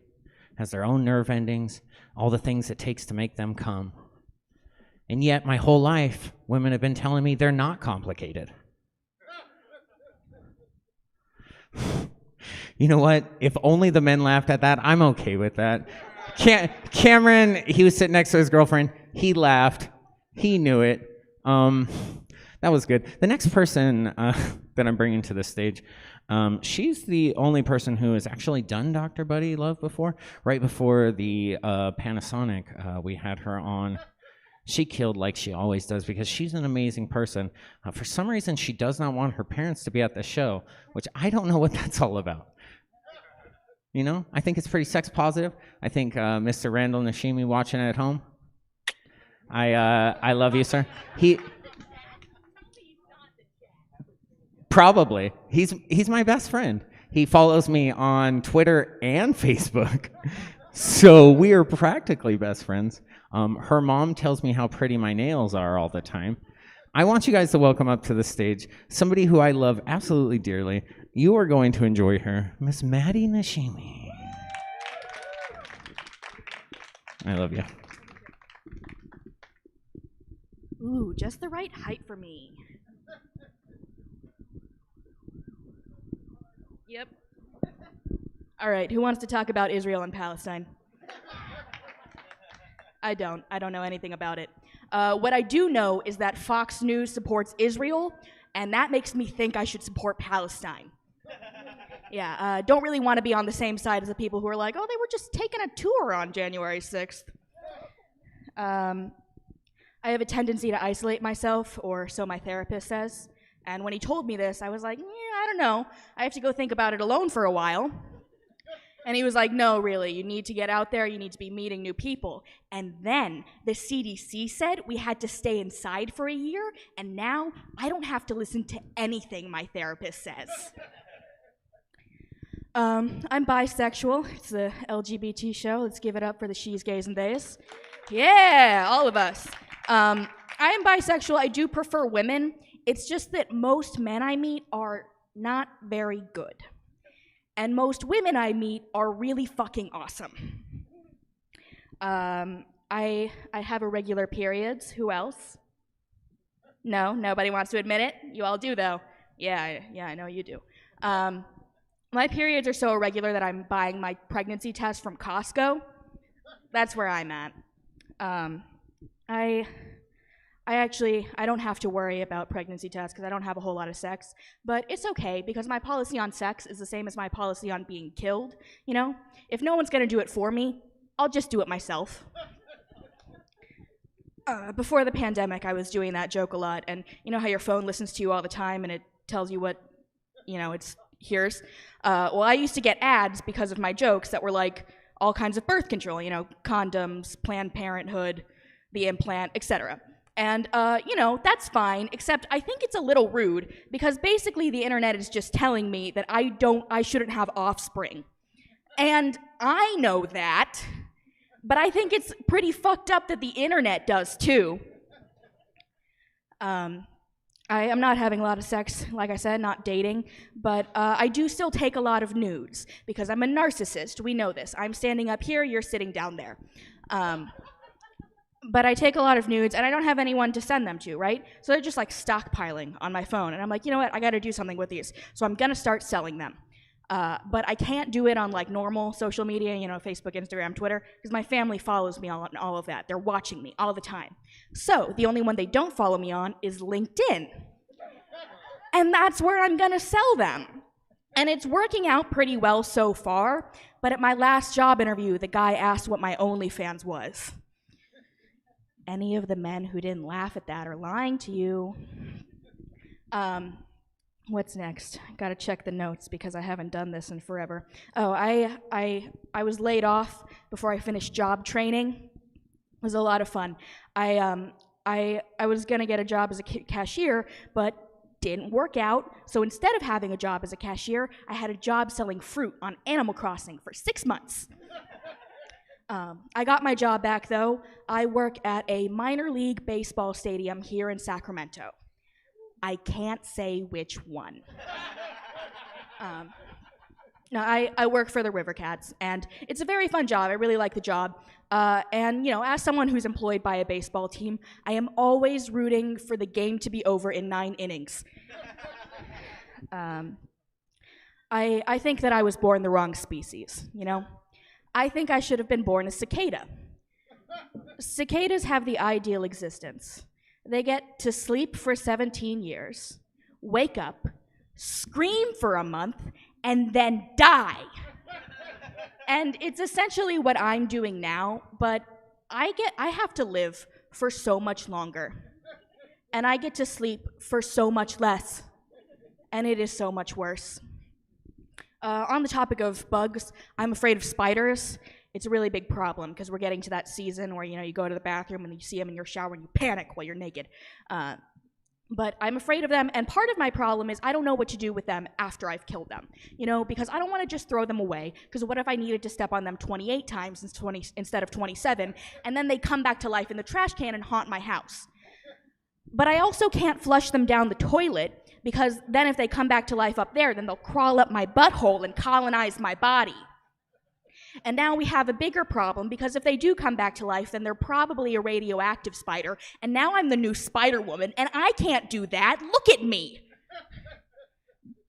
has their own nerve endings, all the things it takes to make them come. And yet, my whole life, women have been telling me they're not complicated. You know what? If only the men laughed at that, I'm okay with that. Cameron, he was sitting next to his girlfriend. He laughed. He knew it. That was good. The next person that I'm bringing to the stage, she's the only person who has actually done Dr. Buddy Love before. Right before the Panasonic, we had her on. She killed like she always does because she's an amazing person. For some reason, she does not want her parents to be at the show, which I don't know what that's all about. You know, I think it's pretty sex positive. I think Mr. Randall Nashimi watching at home, I love you, sir. Probably. He's my best friend. He follows me on Twitter and Facebook. So we are practically best friends. Her mom tells me how pretty my nails are all the time. I want you guys to welcome up to the stage somebody who I love absolutely dearly. You are going to enjoy her, Miss Maddie Nashimi. I love you. Ooh, just the right height for me. Yep. All right, who wants to talk about Israel and Palestine? I don't know anything about it. What I do know is that Fox News supports Israel, and that makes me think I should support Palestine. Yeah, don't really want to be on the same side as the people who are like, oh, they were just taking a tour on January 6th. I have a tendency to isolate myself, or so my therapist says. And when he told me this, I was like, I don't know. I have to go think about it alone for a while. And he was like, no, really, you need to get out there, you need to be meeting new people. And then the CDC said we had to stay inside for a year, and now I don't have to listen to anything my therapist says. I'm bisexual. It's the LGBT show. Let's give it up for the she's, gays, and theys. Yeah, all of us. I am bisexual. I do prefer women. It's just that most men I meet are not very good. And most women I meet are really fucking awesome. I have irregular periods. Who else? No, nobody wants to admit it. You all do, though. Yeah, I know you do. My periods are so irregular that I'm buying my pregnancy test from Costco. That's where I'm at. I don't have to worry about pregnancy tests because I don't have a whole lot of sex, but it's okay because my policy on sex is the same as my policy on being killed, you know? If no one's gonna do it for me, I'll just do it myself. Before the pandemic, I was doing that joke a lot, and you know how your phone listens to you all the time and it tells you what, it hears? Well, I used to get ads because of my jokes that were like all kinds of birth control, condoms, Planned Parenthood, the implant, etc. And, that's fine, except I think it's a little rude because basically the internet is just telling me that I shouldn't have offspring. And I know that, but I think it's pretty fucked up that the internet does too. I am not having a lot of sex, like I said, not dating, but I do still take a lot of nudes because I'm a narcissist. We know this. I'm standing up here, you're sitting down there. But I take a lot of nudes, and I don't have anyone to send them to, right? So they're just like stockpiling on my phone, and I'm like, you know what? I got to do something with these. So I'm gonna start selling them. But I can't do it on like normal social media, Facebook, Instagram, Twitter, because my family follows me on all of that. They're watching me all the time. So the only one they don't follow me on is LinkedIn. And that's where I'm gonna sell them. And it's working out pretty well so far, but at my last job interview, the guy asked what my OnlyFans was. Any of the men who didn't laugh at that are lying to you. What's next? Gotta check the notes because I haven't done this in forever. Oh, I was laid off before I finished job training. It was a lot of fun. I was gonna get a job as a cashier, but didn't work out. So instead of having a job as a cashier, I had a job selling fruit on Animal Crossing for 6 months. I got my job back though. I work at a minor league baseball stadium here in Sacramento. I can't say which one. No, I work for the River Cats, and it's a very fun job. I really like the job. And, as someone who's employed by a baseball team, I am always rooting for the game to be over in 9 innings. I think that I was born the wrong species, I think I should have been born a cicada. Cicadas have the ideal existence. They get to sleep for 17 years, wake up, scream for a month, and then die. And it's essentially what I'm doing now, but I have to live for so much longer. And I get to sleep for so much less. And it is so much worse. On the topic of bugs, I'm afraid of spiders. It's a really big problem because we're getting to that season where, you go to the bathroom and you see them in your shower and you panic while you're naked. But I'm afraid of them, and part of my problem is I don't know what to do with them after I've killed them, because I don't want to just throw them away, because what if I needed to step on them 28 times instead of 27, and then they come back to life in the trash can and haunt my house. But I also can't flush them down the toilet, because then if they come back to life up there, then they'll crawl up my butthole and colonize my body. And now we have a bigger problem, because if they do come back to life, then they're probably a radioactive spider, and now I'm the new Spider Woman, and I can't do that. Look at me.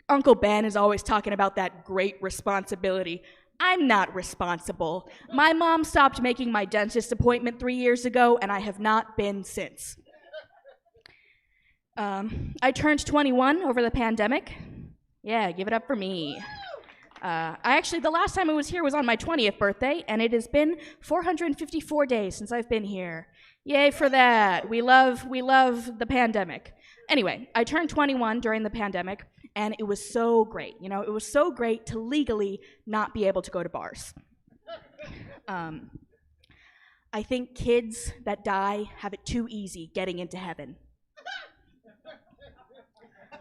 Uncle Ben is always talking about that great responsibility. I'm not responsible. My mom stopped making my dentist appointment 3 years ago, and I have not been since. I turned 21 over the pandemic. Yeah, give it up for me. The last time I was here was on my 20th birthday, and it has been 454 days since I've been here. Yay for that. We love the pandemic. Anyway, I turned 21 during the pandemic, and it was so great. It was so great to legally not be able to go to bars. I think kids that die have it too easy getting into heaven.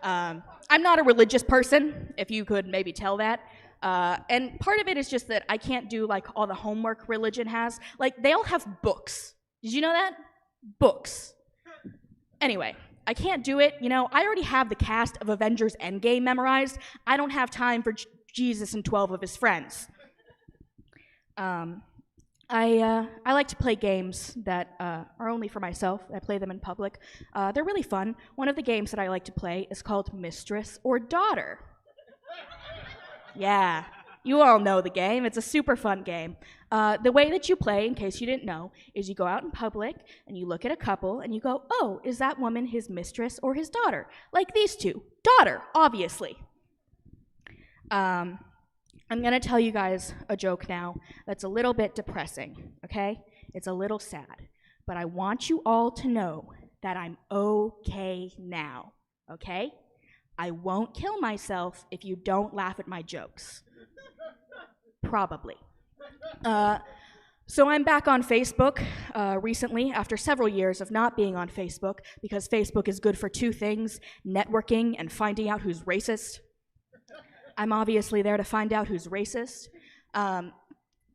I'm not a religious person, if you could maybe tell that. And part of it is just that I can't do all the homework religion has. They all have books, Did you know that? Books. Anyway, I can't do it. I already have the cast of Avengers Endgame memorized. I don't have time for Jesus and 12 of his friends. I like to play games that are only for myself. I play them in public. They're really fun. One of the games that I like to play is called Mistress or Daughter. Yeah, you all know the game. It's a super fun game. The way that you play, in case you didn't know, is you go out in public and you look at a couple and you go, oh, is that woman his mistress or his daughter? Like these two. Daughter, obviously. I'm going to tell you guys a joke now that's a little bit depressing, okay? It's a little sad. But I want you all to know that I'm okay now, okay? I won't kill myself if you don't laugh at my jokes. Probably. So I'm back on Facebook recently after several years of not being on Facebook because Facebook is good for two things, networking and finding out who's racist. I'm obviously there to find out who's racist. But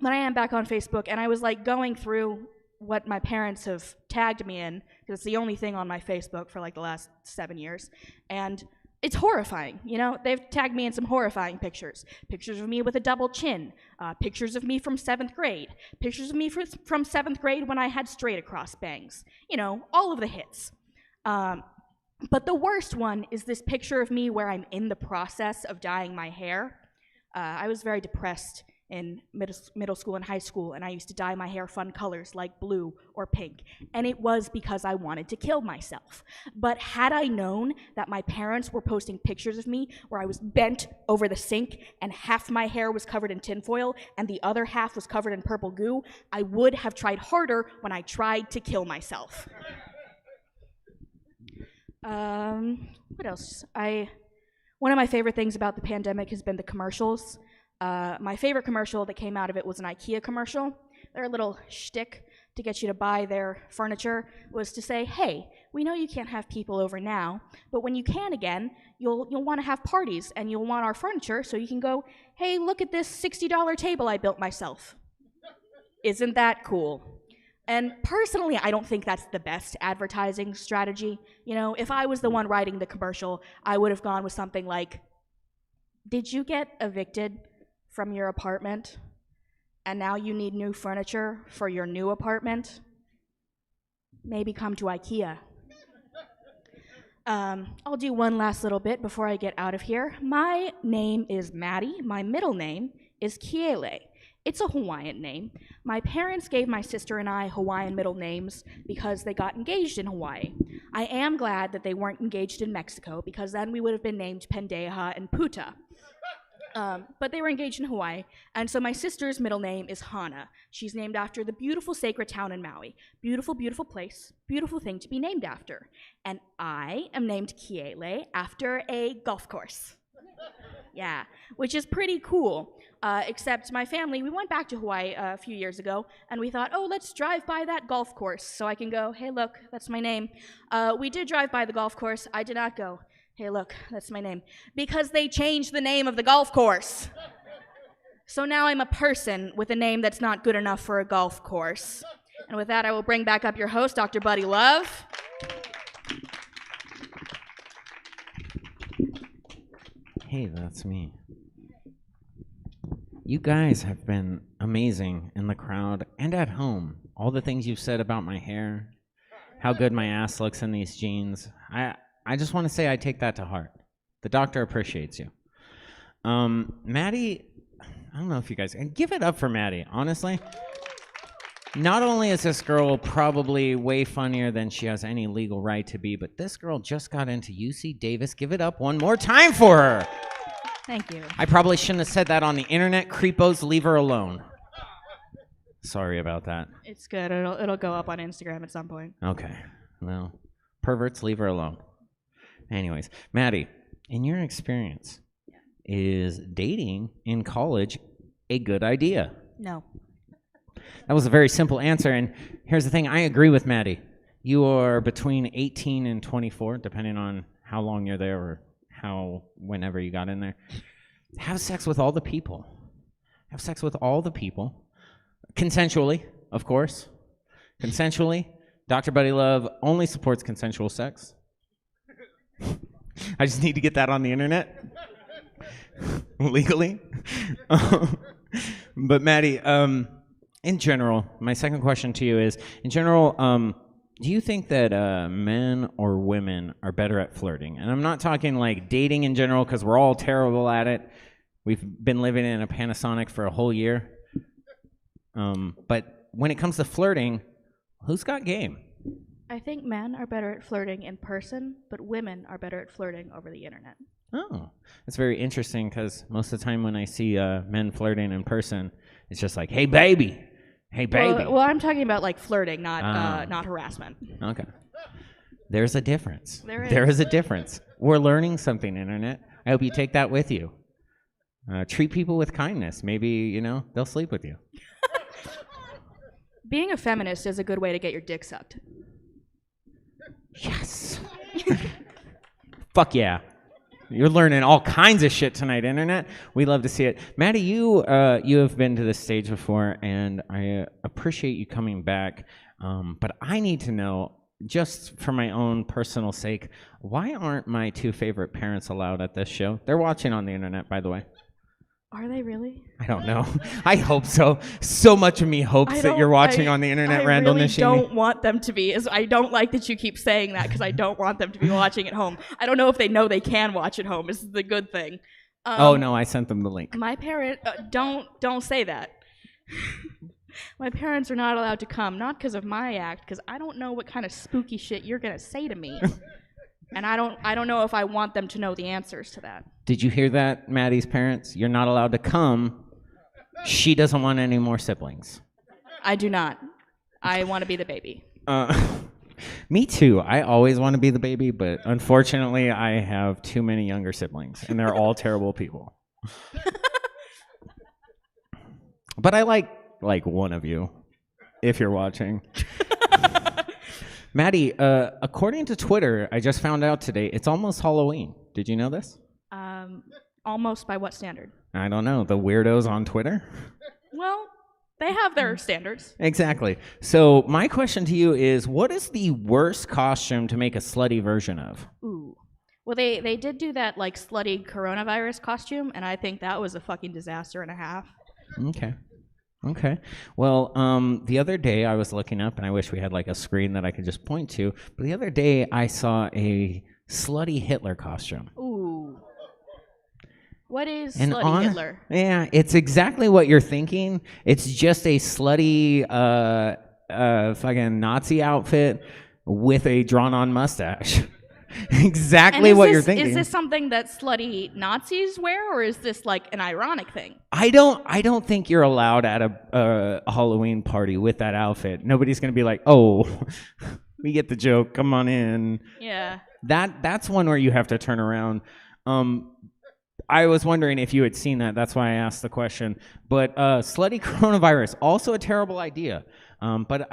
I am back on Facebook, and I was like going through what my parents have tagged me in, because it's the only thing on my Facebook for like the last 7 years. And it's horrifying, They've tagged me in some horrifying pictures. Pictures of me with a double chin, pictures of me from 7th grade, pictures of me from 7th grade when I had straight across bangs. All of the hits. But the worst one is this picture of me where I'm in the process of dyeing my hair. I was very depressed in middle school and high school, and I used to dye my hair fun colors like blue or pink, and it was because I wanted to kill myself. But had I known that my parents were posting pictures of me where I was bent over the sink and half my hair was covered in tinfoil and the other half was covered in purple goo, I would have tried harder when I tried to kill myself. What else? One of my favorite things about the pandemic has been the commercials. My favorite commercial that came out of it was an IKEA commercial. Their little shtick to get you to buy their furniture was to say, hey, we know you can't have people over now, but when you can again, you'll want to have parties and you'll want our furniture so you can go, hey, look at this $60 table I built myself. Isn't that cool? And personally, I don't think that's the best advertising strategy. If I was the one writing the commercial, I would have gone with something like, did you get evicted from your apartment and now you need new furniture for your new apartment? Maybe come to IKEA. I'll do one last little bit before I get out of here. My name is Maddie. My middle name is Kiele. It's a Hawaiian name. My parents gave my sister and I Hawaiian middle names because they got engaged in Hawaii. I am glad that they weren't engaged in Mexico because then we would have been named Pendeja and Puta. But they were engaged in Hawaii, and so my sister's middle name is Hana. She's named after the beautiful sacred town in Maui. Beautiful, beautiful place, beautiful thing to be named after. And I am named Kiele after a golf course. Yeah, which is pretty cool. Except my family, we went back to Hawaii a few years ago, and we thought, oh, let's drive by that golf course so I can go, hey, look, that's my name. We did drive by the golf course. I did not go, hey, look, that's my name. Because they changed the name of the golf course. So now I'm a person with a name that's not good enough for a golf course. And with that, I will bring back up your host, Dr. Buddy Love. Hey, that's me. You guys have been amazing in the crowd and at home. All the things you've said about my hair, how good my ass looks in these jeans. I just want to say I take that to heart. The doctor appreciates you. Maddie, I don't know if you guys, and give it up for Maddie, honestly. Not only is this girl probably way funnier than she has any legal right to be, but this girl just got into UC Davis. Give it up one more time for her. Thank you. I probably shouldn't have said that on the internet. Creepos, leave her alone. Sorry about that. It's good. It'll go up on Instagram at some point. Okay. Well, perverts, leave her alone. Anyways, Maddie, in your experience, is dating in college a good idea? No. That was a very simple answer, and here's the thing. I agree with Maddie. You are between 18 and 24, depending on how long you're there or whenever you got in there. Have sex with all the people. Have sex with all the people. Consensually, of course. consensually. Dr. Buddy Love only supports consensual sex. I just need to get that on the internet legally. But Maddie, in general, my second question to you is, in general, do you think that men or women are better at flirting? And I'm not talking like dating in general, because we're all terrible at it. We've been living in a Panasonic for a whole year. But when it comes to flirting, who's got game? I think men are better at flirting in person, but women are better at flirting over the internet. Oh, that's very interesting, because most of the time when I see men flirting in person, it's just like, hey, baby. Hey, baby. Well, I'm talking about like flirting, not harassment. Okay. There's a difference. There is a difference. We're learning something, internet. I hope you take that with you. Treat people with kindness. Maybe, they'll sleep with you. Being a feminist is a good way to get your dick sucked. Yes. Fuck yeah. You're learning all kinds of shit tonight, internet. We love to see it. Maddie, you have been to this stage before, and I appreciate you coming back. But I need to know, just for my own personal sake, why aren't my two favorite parents allowed at this show? They're watching on the internet, by the way. Are they really? I don't know. I hope so. So much of me hopes that you're watching on the internet, Randall Nishimi. I don't want them to be. I don't like that you keep saying that, because I don't want them to be watching at home. I don't know if they know they can watch at home. This is the good thing. Oh no, I sent them the link. My parent, don't say that. My parents are not allowed to come, not because of my act, because I don't know what kind of spooky shit you're gonna say to me. And I don't know if I want them to know the answers to that. Did you hear that, Maddie's parents? You're not allowed to come. She doesn't want any more siblings. I do not. I want to be the baby. Me too. I always want to be the baby, but unfortunately, I have too many younger siblings, and they're all terrible people. But I like one of you, if you're watching. Maddie, according to Twitter, I just found out today, it's almost Halloween. Did you know this? Almost by what standard? I don't know. The weirdos on Twitter? Well, they have their standards. Exactly. So my question to you is, what is the worst costume to make a slutty version of? Ooh. Well, they did do that like slutty coronavirus costume, and I think that was a fucking disaster and a half. Okay. Well, the other day I was looking up, and I wish we had like a screen that I could just point to, but the other day I saw a slutty Hitler costume. Ooh. What is slutty Hitler? Yeah, it's exactly what you're thinking. It's just a slutty fucking Nazi outfit with a drawn-on mustache. Exactly what you're thinking. Is this something that slutty Nazis wear, or is this like an ironic thing? I don't think you're allowed at a Halloween party with that outfit. Nobody's gonna be like, oh, we get the joke. Come on in. Yeah. That's one where you have to turn around. I was wondering if you had seen that. That's why I asked the question. But slutty coronavirus, also a terrible idea. But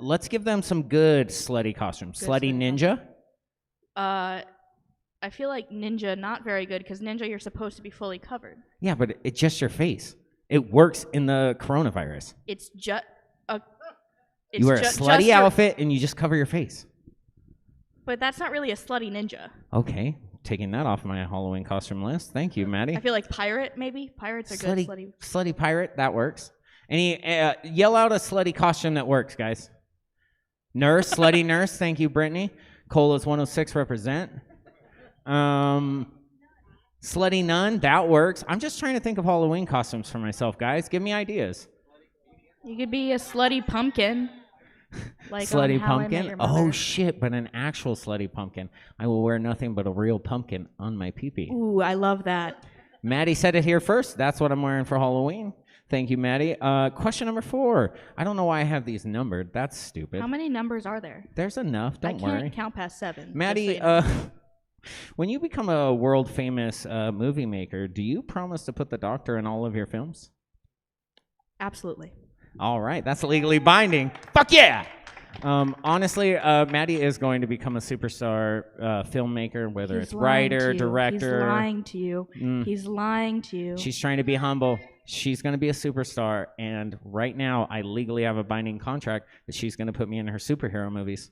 let's give them some good slutty costumes. Slutty ninja. I feel like ninja not very good, because ninja you're supposed to be fully covered. Yeah, but it's just your face. It works in the coronavirus. It's just you wear a slutty outfit and you just cover your face. But that's not really a slutty ninja. Okay, taking that off my Halloween costume list. Thank you, Maddie. I feel like pirate, maybe. Pirates are good. Slutty pirate, that works. Any yell out a slutty costume that works, guys. Nurse, slutty nurse. Thank you, Brittany. Cola's 106 represent. Slutty nun, that works. I'm just trying to think of Halloween costumes for myself, guys. Give me ideas. You could be a slutty pumpkin. Like slutty How I Met pumpkin? Your Mother. Oh shit, but an actual slutty pumpkin. I will wear nothing but a real pumpkin on my pee-pee. Ooh, I love that. Maddie said it here first. That's what I'm wearing for Halloween. Thank you, Maddie. Question number 4. I don't know why I have these numbered. That's stupid. How many numbers are there? There's enough. Don't worry. I can't count past 7. Maddie, so when you become a world famous movie maker, do you promise to put the Doctor in all of your films? Absolutely. All right. That's legally binding. Fuck yeah! Honestly, Maddie is going to become a superstar filmmaker, whether it's writer, director. He's lying to you. He's lying to you. She's trying to be humble. She's going to be a superstar, and right now I legally have a binding contract that she's going to put me in her superhero movies.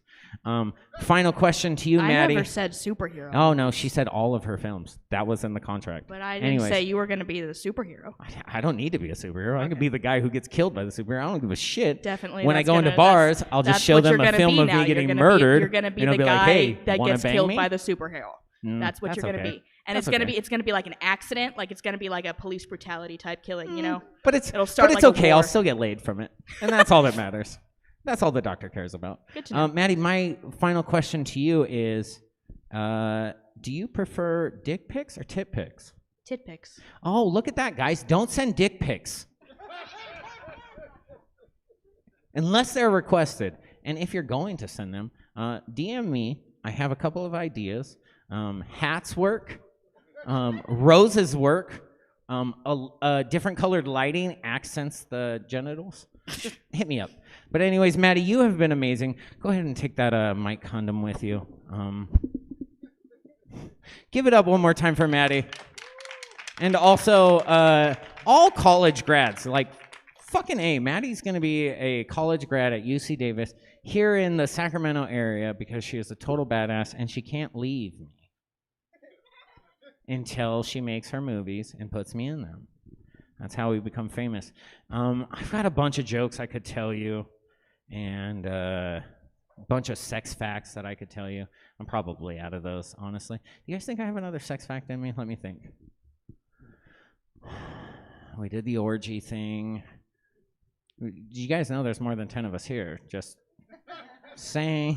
Final question to you, I Maddie. never said superhero. Oh, no, she said all of her films. That was in the contract. But I didn't Anyways. say you were going to be the superhero. I don't need to be a superhero. I can be the guy who gets killed by the superhero. I don't give a shit. Definitely. When I that's go into gonna- bars, that's- I'll just that's show what them you're a gonna film be of now. me getting You're murdered. You're going to be and the I'll be guy like, hey, that wanna gets bang killed me? by the superhero. That's what you're going to be. And That's it's going to okay. be it's going to be like an accident, like it's going to be like a police brutality type killing, you know. But it's It'll start but it's like a okay. I'll war. still get laid from it, and that's all that matters. That's all the doctor cares about. Good to know. Maddie, my final question to you is: do you prefer dick pics or tit pics? Tit pics. Oh, look at that, guys! Don't send dick pics unless they're requested. And if you're going to send them, DM me. I have a couple of ideas. Hats work. Roses work. Different colored lighting accents the genitals. Just hit me up. But anyways, Maddie, you have been amazing. Go ahead and take that mic condom with you. Give it up one more time for Maddie. And also, all college grads, like fucking A, Maddie's going to be a college grad at UC Davis here in the Sacramento area because she is a total badass and she can't leave me until she makes her movies and puts me in them. That's how we become famous. I've got a bunch of jokes I could tell you and a bunch of sex facts that I could tell you. I'm probably out of those, honestly. Do you guys think I have another sex fact in me? Let me think. We did the orgy thing. Do you guys know there's more than 10 of us here? Just saying.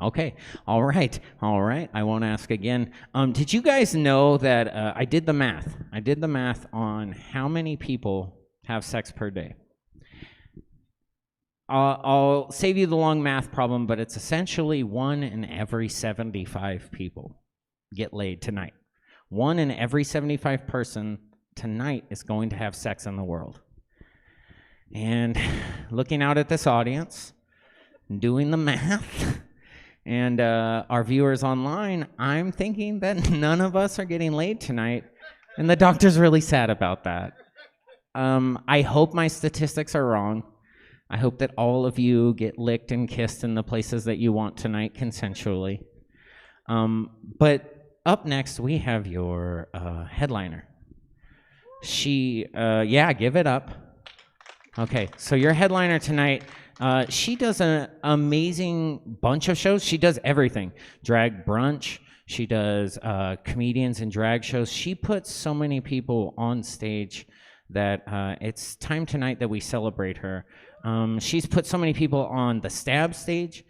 Okay. All right. I won't ask again. Did you guys know that I did the math? I did the math on how many people have sex per day. I'll save you the long math problem, but it's essentially 1 in every 75 people get laid tonight. 1 in every 75 person tonight is going to have sex in the world. And looking out at this audience, doing the math, and our viewers online, I'm thinking that none of us are getting laid tonight, and the doctor's really sad about that. I hope my statistics are wrong. I hope that all of you get licked and kissed in the places that you want tonight consensually. But up next, we have your headliner. Yeah, give it up. Okay, so your headliner tonight, she does an amazing bunch of shows. She does everything. Drag brunch. She does comedians and drag shows. She puts so many people on stage that it's time tonight that we celebrate her. She's put so many people on the Stab stage,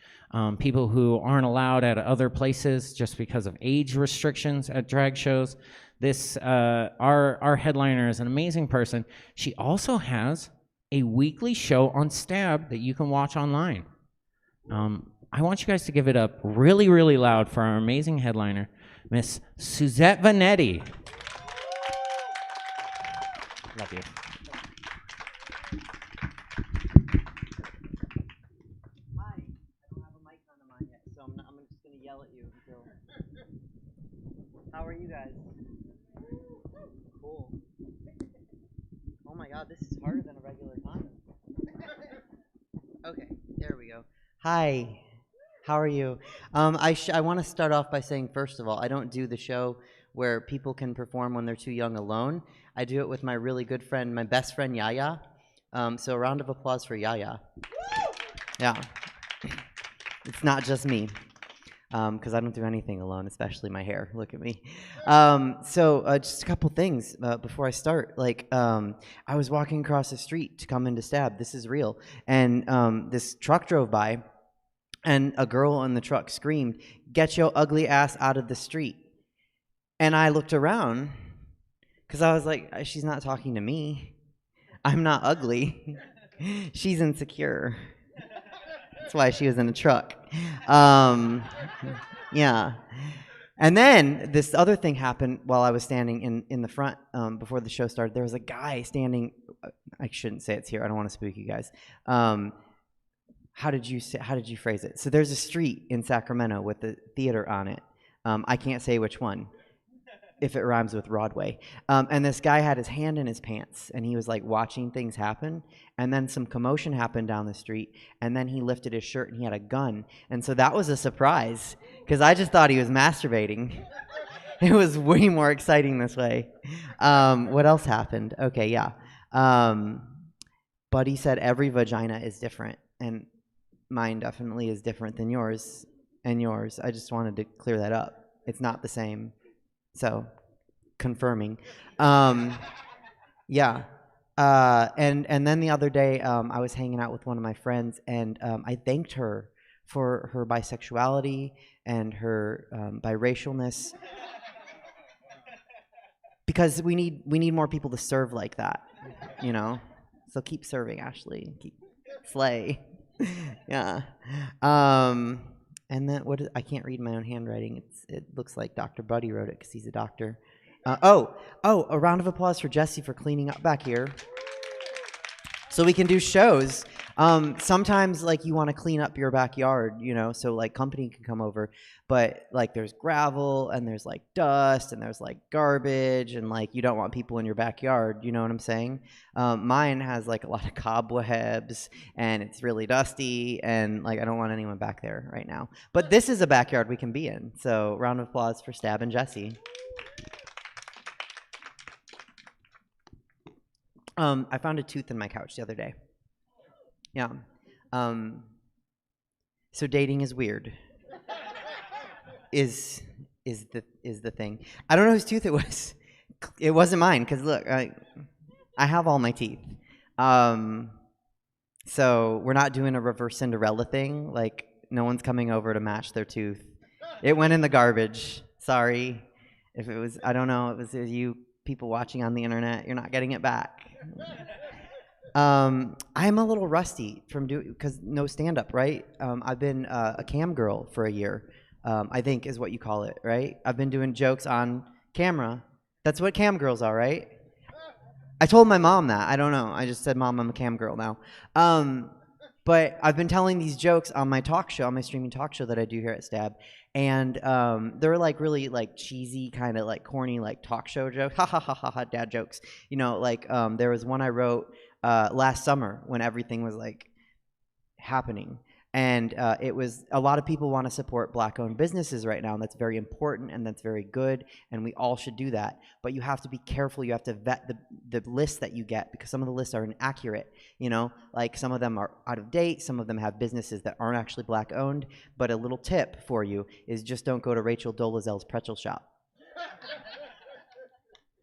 people who aren't allowed at other places just because of age restrictions at drag shows. Our headliner is an amazing person. She also has a weekly show on Stab that you can watch online. I want you guys to give it up really, really loud for our amazing headliner, Miss Suzette Vanetti. Love you. Hi. I don't have a mic on mine yet, so I'm just gonna yell at you until. How are you guys? Cool. Oh my God, this is harder than a regular condom. Okay, there we go. Hi. How are you? I want to start off by saying, first of all, I don't do the show where people can perform when they're too young alone. I do it with my really good friend, my best friend, Yaya. So a round of applause for Yaya. Yeah. It's not just me, because I don't do anything alone, especially my hair. Look at me. Just a couple things before I start. Like, I was walking across the street to come into Stab. This is real. And this truck drove by, and a girl in the truck screamed, "Get your ugly ass out of the street." And I looked around, because I was like, she's not talking to me. I'm not ugly. She's insecure. That's why she was in a truck. Yeah. And then this other thing happened while I was standing in the front before the show started. There was a guy standing. I shouldn't say it's here. I don't want to spook you guys. How did you phrase it? So there's a street in Sacramento with a theater on it. I can't say which one. if it rhymes with Broadway. And this guy had his hand in his pants, and he was like watching things happen. And then some commotion happened down the street, and then he lifted his shirt and he had a gun. And so that was a surprise, because I just thought he was masturbating. It was way more exciting this way. What else happened? Okay, yeah. Buddy said every vagina is different, and mine definitely is different than yours and yours. I just wanted to clear that up. It's not the same. So, confirming. Yeah. And then the other day, I was hanging out with one of my friends, and I thanked her for her bisexuality and her biracialness, because we need more people to serve like that, you know. So keep serving, Ashley. Keep slay. Yeah. And then I can't read my own handwriting. It looks like Dr. Buddy wrote it because he's a doctor. A round of applause for Jesse for cleaning up back here, so we can do shows. Sometimes like you want to clean up your backyard, you know, so like company can come over, but like there's gravel and there's like dust and there's like garbage, and like you don't want people in your backyard, you know what I'm saying? Mine has like a lot of cobwebs and it's really dusty, and like I don't want anyone back there right now. But this is a backyard we can be in, so round of applause for Stab and Jesse. I found a tooth in my couch the other day. Yeah. So dating is weird. Is the thing. I don't know whose tooth it was. It wasn't mine, because look, I have all my teeth. So we're not doing a reverse Cinderella thing. Like, no one's coming over to match their tooth. It went in the garbage. Sorry. If it was, I don't know, it was you people watching on the internet, you're not getting it back. I'm a little rusty from because no stand-up, right? I've been a cam girl for a year, I think is what you call it, right? I've been doing jokes on camera. That's what cam girls are, right? I told my mom that. I don't know. I just said, Mom, I'm a cam girl now. But I've been telling these jokes on my talk show, on my streaming talk show that I do here at Stab. And they're like really like cheesy, kind of like corny, like talk show jokes. Ha ha ha ha ha, dad jokes. You know, like there was one I wrote last summer when everything was like happening. And it was, a lot of people want to support Black-owned businesses right now, and that's very important, and that's very good, and we all should do that. But you have to be careful. You have to vet the lists that you get, because some of the lists are inaccurate, you know? Like, some of them are out of date. Some of them have businesses that aren't actually Black-owned. But a little tip for you is just don't go to Rachel Dolezal's pretzel shop.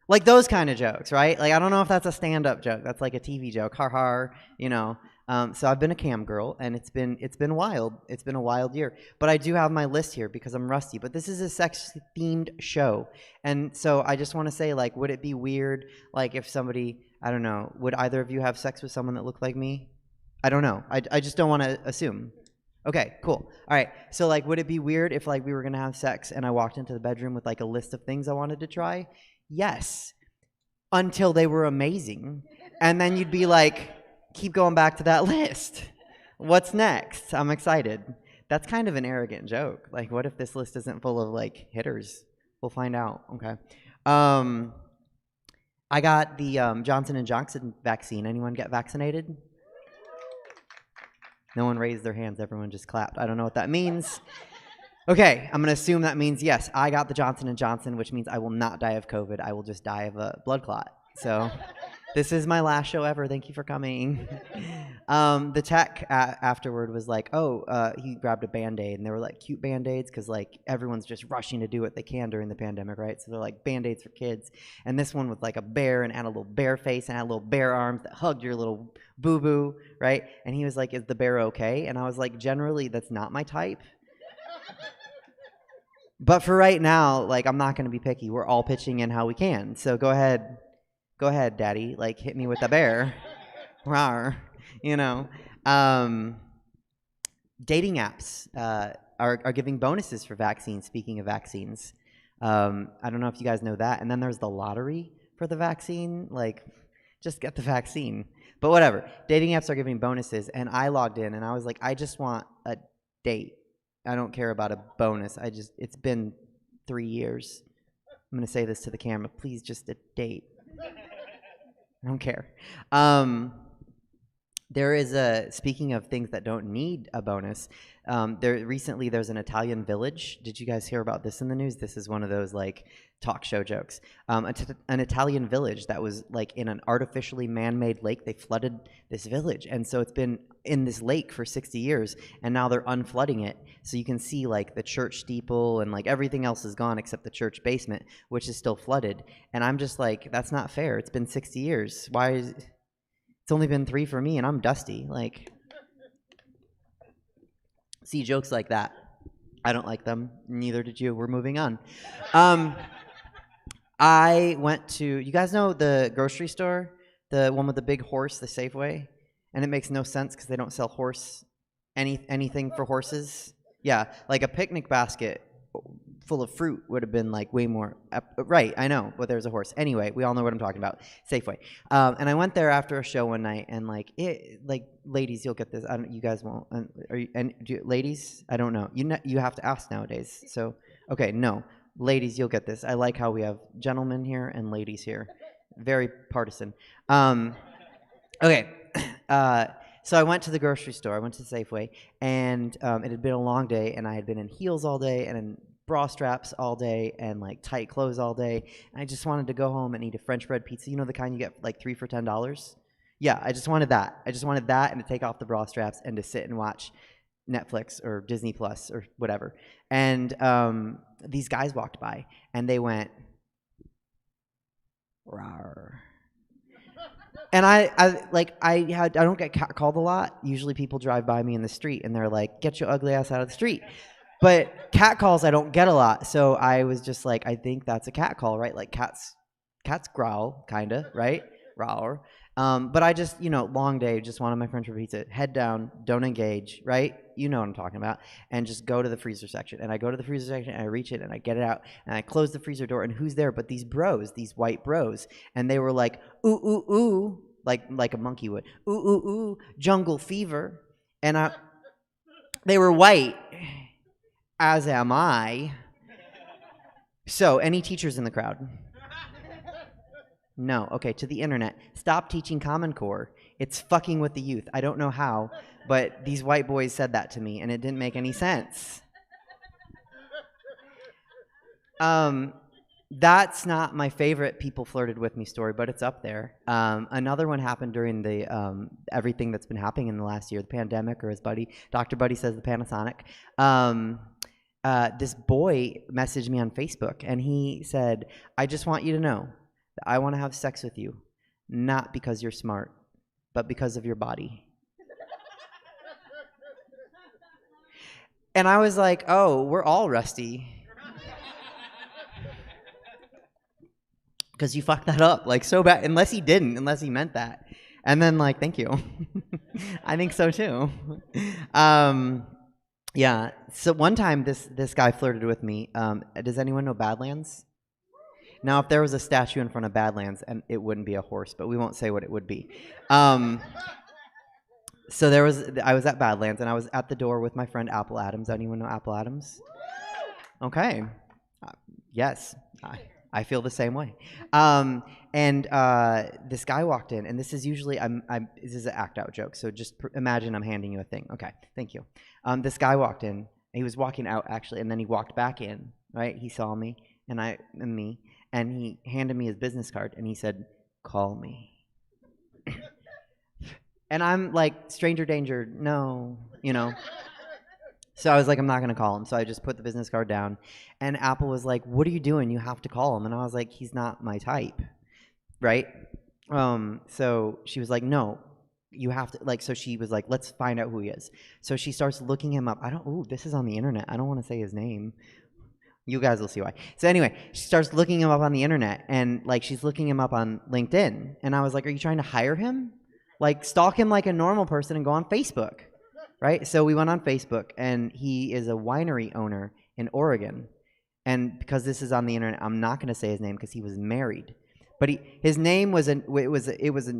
Like those kind of jokes, right? Like, I don't know if that's a stand-up joke. That's like a TV joke. Har har, you know. So I've been a cam girl, and it's been wild. It's been a wild year. But I do have my list here because I'm rusty. But this is a sex-themed show. And so I just want to say, like, would it be weird, like, if somebody, I don't know, would either of you have sex with someone that looked like me? I don't know. I just don't want to assume. Okay, cool. All right. So, like, would it be weird if, like, we were going to have sex and I walked into the bedroom with, like, a list of things I wanted to try? Yes. Until they were amazing. And then you'd be like, keep going back to that list. What's next? I'm excited. That's kind of an arrogant joke. Like, what if this list isn't full of, like, hitters? We'll find out. Okay. I got the Johnson & Johnson vaccine. Anyone get vaccinated? No one raised their hands. Everyone just clapped. I don't know what that means. Okay, I'm going to assume that means yes, I got the Johnson & Johnson, which means I will not die of COVID. I will just die of a blood clot. So this is my last show ever. Thank you for coming. The tech afterward was like, he grabbed a Band-Aid. And they were like cute Band-Aids because like everyone's just rushing to do what they can during the pandemic, right? So they're like Band-Aids for kids. And this one was like a bear and had a little bear face and had little bear arms that hugged your little boo-boo, right? And he was like, is the bear okay? And I was like, generally, that's not my type. But for right now, like, I'm not going to be picky. We're all pitching in how we can. So go ahead, Daddy. Like, hit me with the bear. Rawr. You know. Dating apps are giving bonuses for vaccines. Speaking of vaccines, I don't know if you guys know that. And then there's the lottery for the vaccine. Like, just get the vaccine. But whatever. Dating apps are giving bonuses. And I logged in, and I was like, I just want a date. I don't care about a bonus. It's been 3 years, I'm going to say this to the camera. Please, just a date. I don't care. There is speaking of things that don't need a bonus, there's an Italian village. Did you guys hear about this in the news? This is one of those like talk show jokes. An Italian village that was like in an artificially man-made lake. They flooded this village, and so it's been in this lake for 60 years, and now they're unflooding it. So you can see like the church steeple and like everything else is gone except the church basement, which is still flooded. And I'm just like, that's not fair. It's been 60 years. Why is it's only been 3 for me, and I'm dusty. like See, jokes like that, I don't like them. Neither did you. We're moving on. I went to, you guys know the grocery store, the one with the big horse, the Safeway? And it makes no sense because they don't sell anything for horses. Yeah, like a picnic basket full of fruit would have been like way more, right, I know, but there's a horse. Anyway, we all know what I'm talking about, Safeway. And I went there after a show one night, and like, ladies, you'll get this. You guys won't. Ladies, I don't know. You have to ask nowadays. So, okay, no. Ladies, you'll get this. I like how we have gentlemen here and ladies here. Very partisan. Okay. So I went to the grocery store. I went to Safeway, and it had been a long day, and I had been in heels all day and in bra straps all day and like tight clothes all day. And I just wanted to go home and eat a French bread pizza. You know, the kind you get like 3 for $10? Yeah, I just wanted that. I just wanted that and to take off the bra straps and to sit and watch Netflix or Disney Plus or whatever. And these guys walked by, and they went, rawr. And I don't get catcalled a lot. Usually people drive by me in the street and they're like, get your ugly ass out of the street. But catcalls I don't get a lot. So I was just like, I think that's a catcall, right? Like cats growl, kind of, right? Rawr. But I just, long day, just wanted my French pizza. Head down, don't engage, right? You know what I'm talking about. And just go to the freezer section. And I go to the freezer section, and I reach it, and I get it out, and I close the freezer door, and who's there but these bros, these white bros. And they were like, ooh, ooh, ooh, like a monkey would. Ooh, ooh, ooh, jungle fever. And they were white, as am I. So, any teachers in the crowd? No. Okay, to the internet. Stop teaching Common Core. It's fucking with the youth. I don't know how, but these white boys said that to me, and it didn't make any sense. That's not my favorite people flirted with me story, but it's up there. Another one happened during the everything that's been happening in the last year, the pandemic, or as Dr. Buddy says, the Panasonic. This boy messaged me on Facebook, and he said, I just want you to know that I want to have sex with you, not because you're smart, but because of your body. And I was like, oh, we're all rusty. Because you fucked that up, like, so bad, unless he meant that. And then, like, thank you. I think so, too. Yeah, so one time this guy flirted with me. Does anyone know Badlands? Now, if there was a statue in front of Badlands, and it wouldn't be a horse, but we won't say what it would be. So I was at Badlands, and I was at the door with my friend Apple Adams. Anyone know Apple Adams? Okay. Yes, I feel the same way. And this guy walked in, and this is usually this is an act out joke. So just imagine I'm handing you a thing. Okay, thank you. This guy walked in. He was walking out actually, and then he walked back in. Right? He saw me and me, and he handed me his business card, and he said, "Call me." And I'm like, stranger danger, no, So I was like, I'm not going to call him. So I just put the business card down. And Apple was like, what are you doing? You have to call him. And I was like, he's not my type. Right? So she was like, no, you have to. So she was like, let's find out who he is. So she starts looking him up. This is on the internet. I don't want to say his name. You guys will see why. So anyway, she starts looking him up on the internet. And she's looking him up on LinkedIn. And I was like, are you trying to hire him? Stalk him like a normal person and go on Facebook. Right? So we went on Facebook, and he is a winery owner in Oregon. And because this is on the internet, I'm not going to say his name because he was married. But his name was a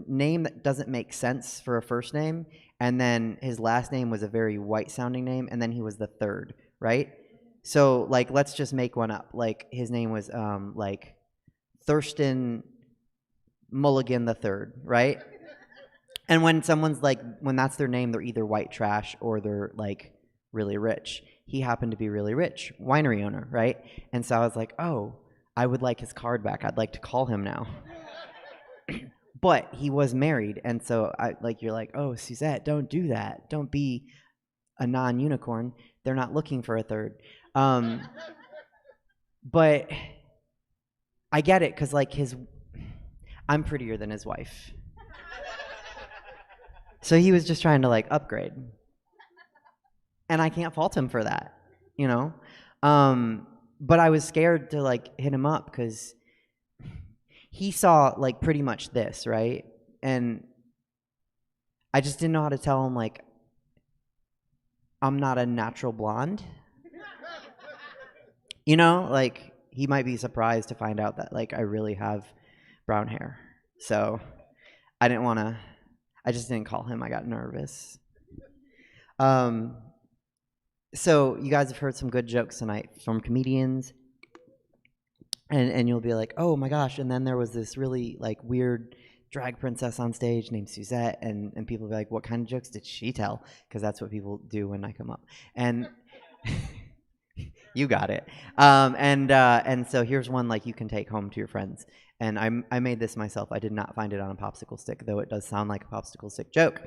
name that doesn't make sense for a first name, and then his last name was a very white-sounding name, and then he was the third, right? So like, let's just make one up. Like his name was like Thurston Mulligan the Third, right? And when someone's like, when that's their name, they're either white trash or they're like really rich. He happened to be really rich, winery owner, right? And so I was like, oh, I would like his card back. I'd like to call him now. But he was married, and so you're like, oh, Suzette, don't do that. Don't be a non-unicorn. They're not looking for a third. But I get it, because like I'm prettier than his wife. So he was just trying to like upgrade. And I can't fault him for that, you know? But I was scared to like hit him up because he saw like pretty much this, right? And I just didn't know how to tell him like, I'm not a natural blonde. You know, like he might be surprised to find out that like I really have brown hair. So I just didn't call him. I got nervous. So you guys have heard some good jokes tonight from comedians. And you'll be like, oh my gosh. And then there was this really like weird drag princess on stage named Suzette. And people will be like, what kind of jokes did she tell? Because that's what people do when I come up. And you got it. And so here's one like you can take home to your friends. And I made this myself. I did not find it on a popsicle stick, though it does sound like a popsicle stick joke.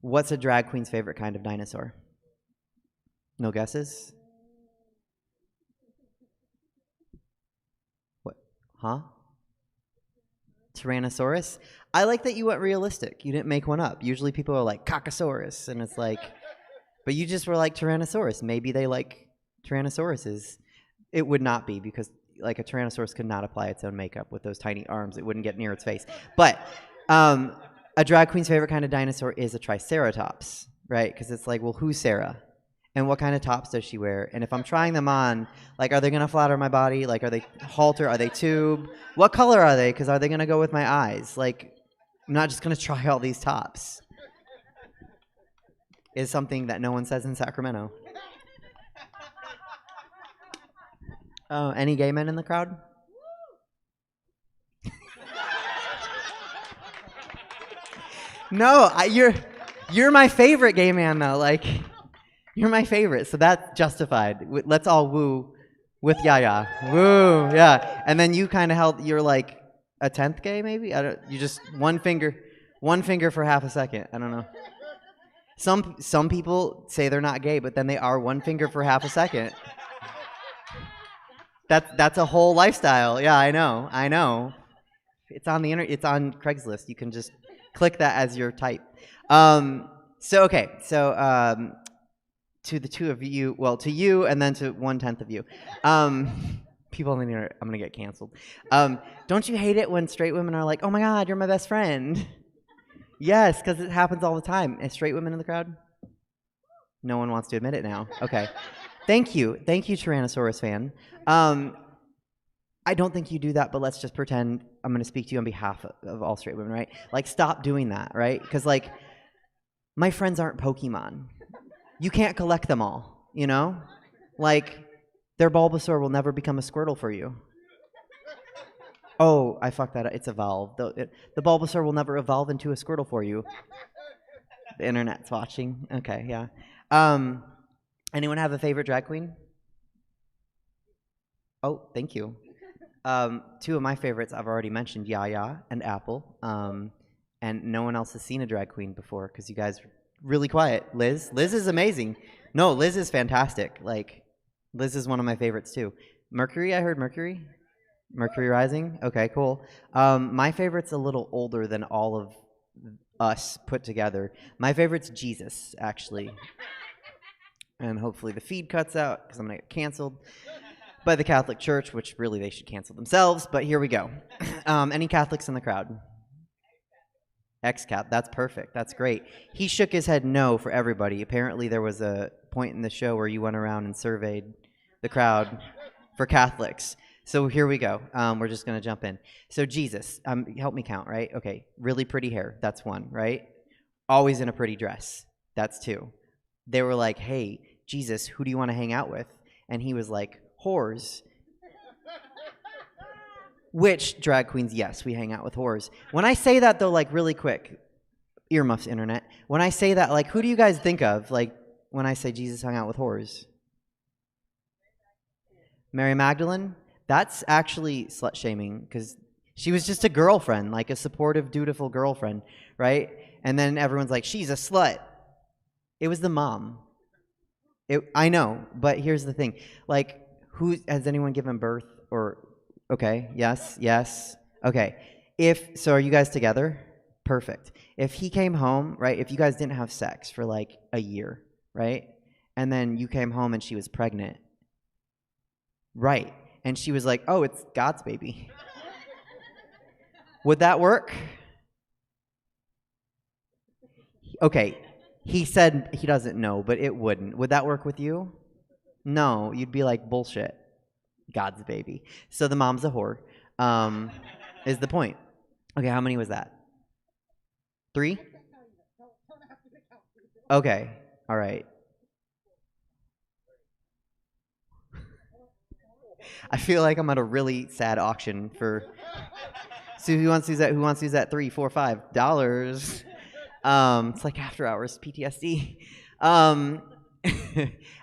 What's a drag queen's favorite kind of dinosaur? No guesses? What? Huh? Tyrannosaurus? I like that you went realistic. You didn't make one up. Usually people are like Cocosaurus, and it's like, but you just were like Tyrannosaurus. Maybe they like Tyrannosauruses. It would not be, because like a Tyrannosaurus could not apply its own makeup with those tiny arms. It wouldn't get near its face. But a drag queen's favorite kind of dinosaur is a Triceratops, right? Because it's like, well, who's Sarah? And what kind of tops does she wear? And if I'm trying them on, like, are they going to flatter my body? Like, are they halter? Are they tube? What color are they? Because are they going to go with my eyes? Like, I'm not just going to try all these tops. Is something that no one says in Sacramento. Any gay men in the crowd? No, you're my favorite gay man, though. Like, you're my favorite, so that's justified. Let's all woo with Yaya. Woo, yeah. And then you kind of you're like a 10th gay, maybe? You just one finger for half a second. I don't know. Some people say they're not gay, but then they are one finger for half a second. That's a whole lifestyle. Yeah, I know. It's on the internet. It's on Craigslist. You can just click that as your type. So to the two of you, well, to you and then to 1/10 of you. People on the internet, I'm going to get canceled. Don't you hate it when straight women are like, oh my God, you're my best friend? Yes, because it happens all the time. Is straight women in the crowd? No one wants to admit it now. Okay. Thank you, Tyrannosaurus fan. I don't think you do that, but let's just pretend I'm going to speak to you on behalf of all straight women, right? Like, stop doing that, right? Because, like, my friends aren't Pokemon. You can't collect them all, you know? Like, their Bulbasaur will never become a Squirtle for you. Oh, I fucked that up. It's evolved. The Bulbasaur will never evolve into a Squirtle for you. The internet's watching. Okay, yeah. Anyone have a favorite drag queen? Oh, thank you. Two of my favorites I've already mentioned, Yaya and Apple. And no one else has seen a drag queen before because you guys are really quiet. Liz is amazing. No, Liz is fantastic. Like, Liz is one of my favorites too. Mercury, I heard Mercury. Mercury Rising? Okay, cool. My favorite's a little older than all of us put together. My favorite's Jesus, actually. And hopefully the feed cuts out because I'm going to get canceled by the Catholic Church, which really they should cancel themselves, but here we go. Any Catholics in the crowd? Ex-Catholic, that's perfect, that's great. He shook his head no for everybody. Apparently there was a point in the show where you went around and surveyed the crowd for Catholics. So here we go. We're just going to jump in. So Jesus, help me count, right? Okay, really pretty hair, that's one, right? Always in a pretty dress, that's two. They were like, hey, Jesus, who do you want to hang out with? And he was like, whores. Which drag queens, yes, we hang out with whores. When I say that, though, like really quick, earmuffs, internet. When I say that, like, who do you guys think of? Like, when I say Jesus hung out with whores? Mary Magdalene? That's actually slut-shaming, because she was just a girlfriend, like a supportive, dutiful girlfriend, right? And then everyone's like, she's a slut. It was the mom. I know, but here's the thing. Like, has anyone given birth? Or, okay, yes. Okay. So are you guys together? Perfect. If he came home, right, if you guys didn't have sex for like a year, right, and then you came home and she was pregnant, right, and she was like, oh, it's God's baby. Would that work? Okay, he said he doesn't know, but it wouldn't. Would that work with you? No, you'd be like, bullshit. God's baby. So the mom's a whore, is the point. Okay, how many was that? 3? Okay, all right. I feel like I'm at a really sad auction for. So who wants to use that? Who wants to use that? $3, $4, $5. It's like after hours PTSD.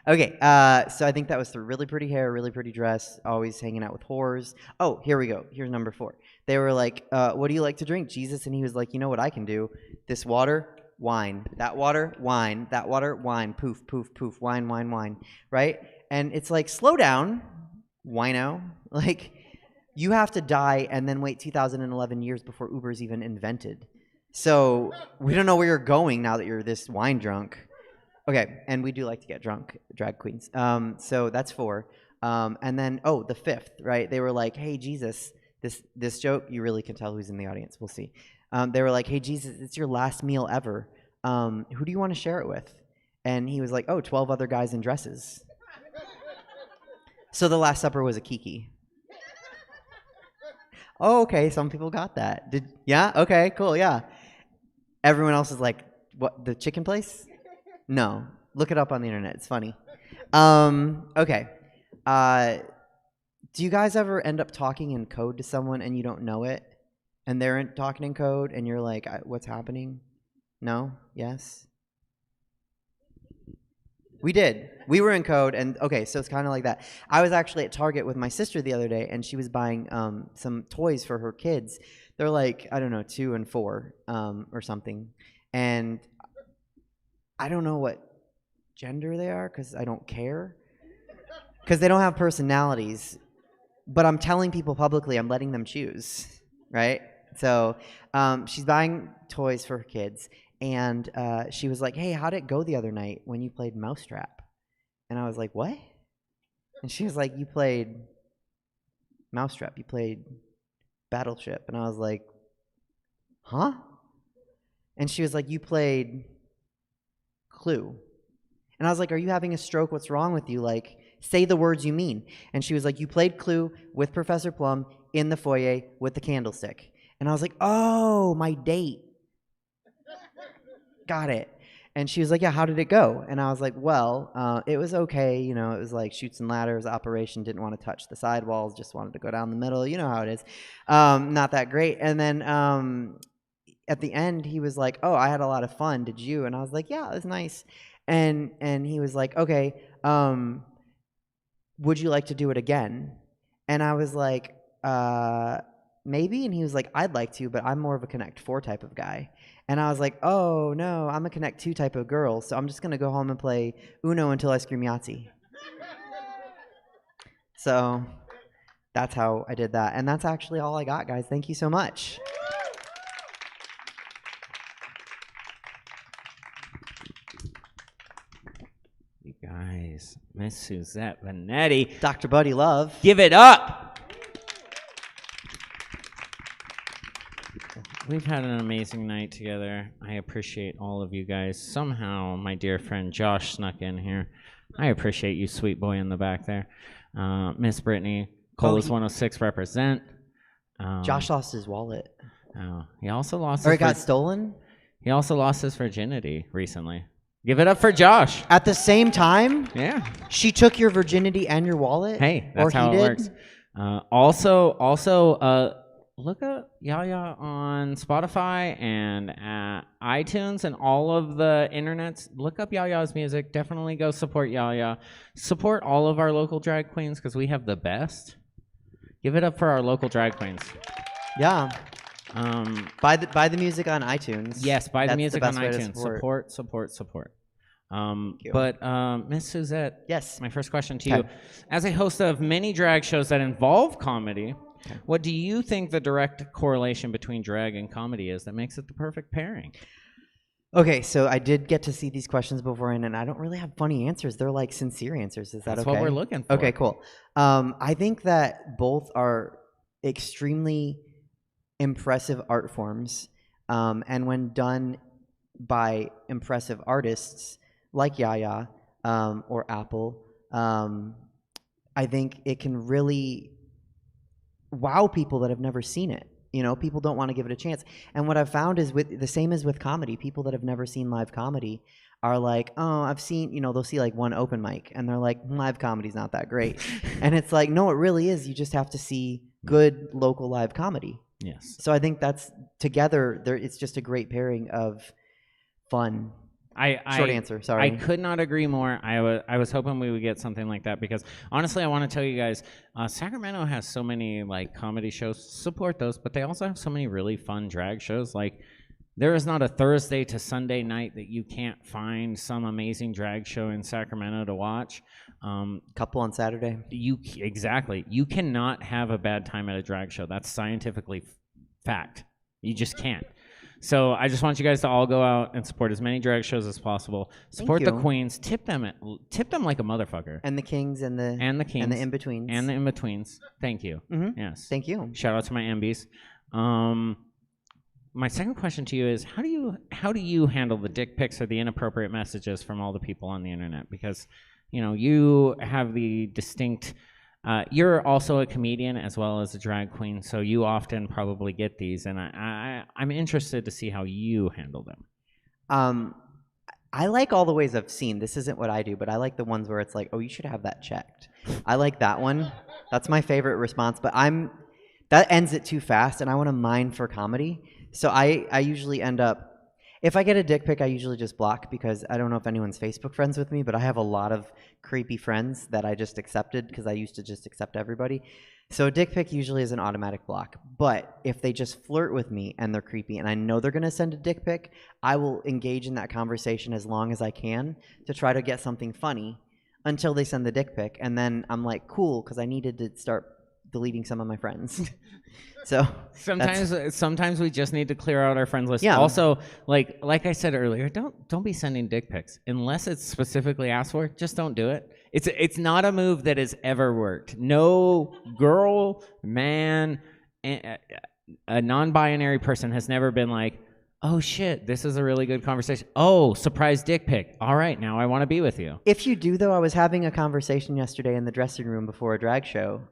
Okay, so I think that was the really pretty hair, really pretty dress, always hanging out with whores. Oh, here we go. Here's number 4. They were like, what do you like to drink, Jesus? And he was like, you know what I can do? This water, wine. That water, wine. That water, wine. Poof, poof, poof. Wine, wine, wine. Right? And it's like, slow down, wino. Like, you have to die and then wait 2011 years before Uber's even invented. So we don't know where you're going now that you're this wine drunk. Okay, and we do like to get drunk, drag queens. So that's 4. And then, the 5th, right? They were like, hey, Jesus, this joke, you really can tell who's in the audience. We'll see. They were like, hey, Jesus, it's your last meal ever. Who do you want to share it with? And he was like, 12 other guys in dresses. So the Last Supper was a kiki. Oh, okay, some people got that. Yeah? Okay, cool, yeah. Everyone else is like, what, the chicken place? No. Look it up on the internet. It's funny. Okay. Do you guys ever end up talking in code to someone and you don't know it? And they're talking in code and you're like, what's happening? No? Yes? We did. We were in code, and okay, so it's kind of like that. I was actually at Target with my sister the other day, and she was buying some toys for her kids. They're like, I don't know, 2 and 4 or something. And I don't know what gender they are because I don't care. Because they don't have personalities. But I'm telling people publicly, I'm letting them choose, right? So she's buying toys for her kids. And she was like, hey, how'd it go the other night when you played Mousetrap? And I was like, what? And she was like, you played Mousetrap. You played Battleship. And I was like, huh? And she was like, you played Clue. And I was like, are you having a stroke? What's wrong with you? Like, say the words you mean. And she was like, you played Clue with Professor Plum in the foyer with the candlestick. And I was like, oh, my date. Got it. And she was like, yeah, how did it go? And I was like, well, it was okay. You know, it was like Chutes and Ladders operation. Didn't want to touch the sidewalls. Just wanted to go down the middle. You know how it is. Not that great. And then at the end, he was like, oh, I had a lot of fun. Did you? And I was like, yeah, it was nice. And he was like, okay, would you like to do it again? And I was like, maybe. And he was like, I'd like to, but I'm more of a Connect 4 type of guy. And I was like, oh, no, I'm a Connect 2 type of girl, so I'm just going to go home and play Uno until I scream Yahtzee. So that's how I did that. And that's actually all I got, guys. Thank you so much. You guys, Miss Suzette Vanetti. Dr. Buddy Love. Give it up. We've had an amazing night together. I appreciate all of you guys. Somehow, my dear friend Josh snuck in here. I appreciate you, sweet boy in the back there. Miss Brittany, Colas 106 represent. Josh lost his wallet. Oh, he also lost. Or it got stolen? He also lost his virginity recently. Give it up for Josh. At the same time, Yeah. she took your virginity and your wallet. Hey, or that's how he it did? works. Also, look up Yaya on Spotify and iTunes and all of the internets. Look up Yaya's music. Definitely go support Yaya. Support all of our local drag queens because we have the best. Give it up for our local drag queens. Yeah. Buy the music on iTunes. Yes, buy the That's music best on way to iTunes. Support. you. But Miss Suzette, Yes. my first question to you. Okay. As a host of many drag shows that involve comedy, what do you think the direct correlation between drag and comedy is that makes it the perfect pairing? Okay, so I did get to see these questions beforehand, and I don't really have funny answers. They're like sincere answers. Is that That's okay? what we're looking for. Okay, cool. I think that both are extremely impressive art forms, and when done by impressive artists like Yaya or Apple, I think it can really wow people that have never seen it. You know, people don't want to give it a chance. And what I've found is with the same as with comedy, people that have never seen live comedy are like, oh, I've seen, you know, they'll see like one open mic and they're like, live comedy's not that great. And it's like, no, it really is. You just have to see good local live comedy. Yes. So I think that's together there it's just a great pairing of fun. Short answer, sorry. I could not agree more. I was hoping we would get something like that because honestly, I want to tell you guys, Sacramento has so many like comedy shows. Support those, but they also have so many really fun drag shows. Like there is not a Thursday to Sunday night that you can't find some amazing drag show in Sacramento to watch. Couple on Saturday. Exactly. You cannot have a bad time at a drag show. That's scientifically fact. You just can't. So I just want you guys to all go out and support as many drag shows as possible. Support the you. queens. Tip them like a motherfucker. And the kings and the Kings and the in-betweens. and the in-betweens. Thank you. Mhm. Yes. Thank you. Shout out to my MBs. My second question to you is how do you handle the dick pics or the inappropriate messages from all the people on the internet? Because you know you have the distinct. You're also a comedian as well as a drag queen, so you often probably get these, and I'm interested to see how you handle them. I like all the ways I've seen. This isn't what I do, but I like the ones where it's like, oh, you should have that checked. I like that one. That's my favorite response, but that ends it too fast, and I want to mine for comedy. So I usually end up, if I get a dick pic, I usually just block because I don't know if anyone's Facebook friends with me, but I have a lot of creepy friends that I just accepted because I used to just accept everybody. So a dick pic usually is an automatic block. But if they just flirt with me and they're creepy and I know they're going to send a dick pic, I will engage in that conversation as long as I can to try to get something funny until they send the dick pic. And then I'm like, cool, because I needed to start deleting some of my friends. So sometimes we just need to clear out our friends list. Yeah. Also, like I said earlier, don't be sending dick pics unless it's specifically asked for. Just don't do it. It's not a move that has ever worked. No girl, man, a non-binary person has never been like, oh shit, this is a really good conversation. Oh, surprise dick pic. All right, now I want to be with you. If you do, though, I was having a conversation yesterday in the dressing room before a drag show.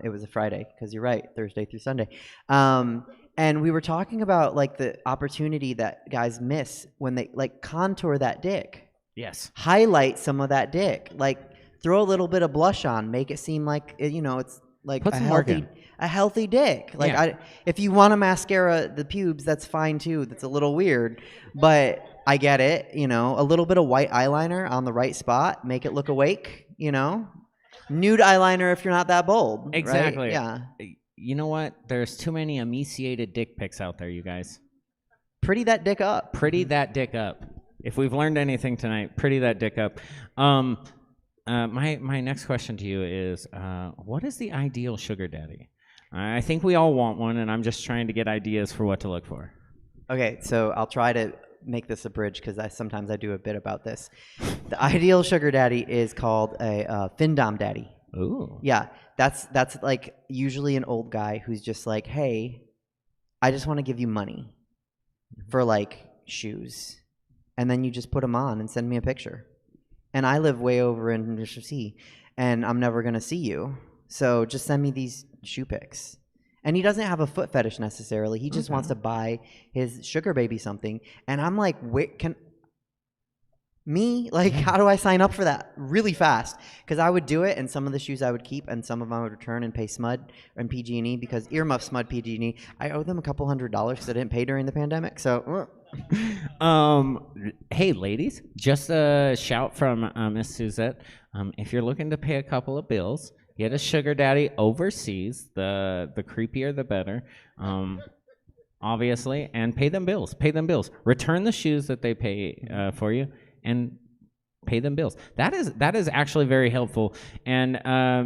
It was a Friday, because you're right, Thursday through Sunday. And we were talking about like the opportunity that guys miss when they like contour that dick. Yes. Highlight some of that dick. Like throw a little bit of blush on, make it seem like it's like Put a some work in. healthy dick. Like Yeah. if you want to mascara the pubes, that's fine too. That's a little weird, but I get it. A little bit of white eyeliner on the right spot, make it look awake. Nude eyeliner if you're not that bold. right? Exactly. Yeah. You know what? There's too many emaciated dick pics out there, you guys. Pretty that dick up. Pretty that dick up. If we've learned anything tonight, pretty that dick up. My next question to you is, what is the ideal sugar daddy? I think we all want one, and I'm just trying to get ideas for what to look for. Okay, so I'll try to make this a bridge because sometimes I do a bit about this. The ideal sugar daddy is called a findom daddy. Ooh. Yeah, that's like usually an old guy who's just like, hey, I just want to give you money for like shoes, and then you just put them on and send me a picture. And I live way over in Mississippi, and I'm never gonna see you, so just send me these shoe pics. And he doesn't have a foot fetish necessarily. He just wants to buy his sugar baby something. And I'm like, wait, Me? Like, how do I sign up for that really fast? Because I would do it, and some of the shoes I would keep, and some of them I would return and pay SMUD and PG&E, because earmuff, SMUD, PG&E, I owe them a couple $100 because I didn't pay during the pandemic. So, Hey, ladies, just a shout from Miss Suzette. If you're looking to pay a couple of bills, get a sugar daddy overseas. The creepier, the better. Obviously, and pay them bills. Pay them bills. Return the shoes that they pay for you, and pay them bills. That is actually very helpful. And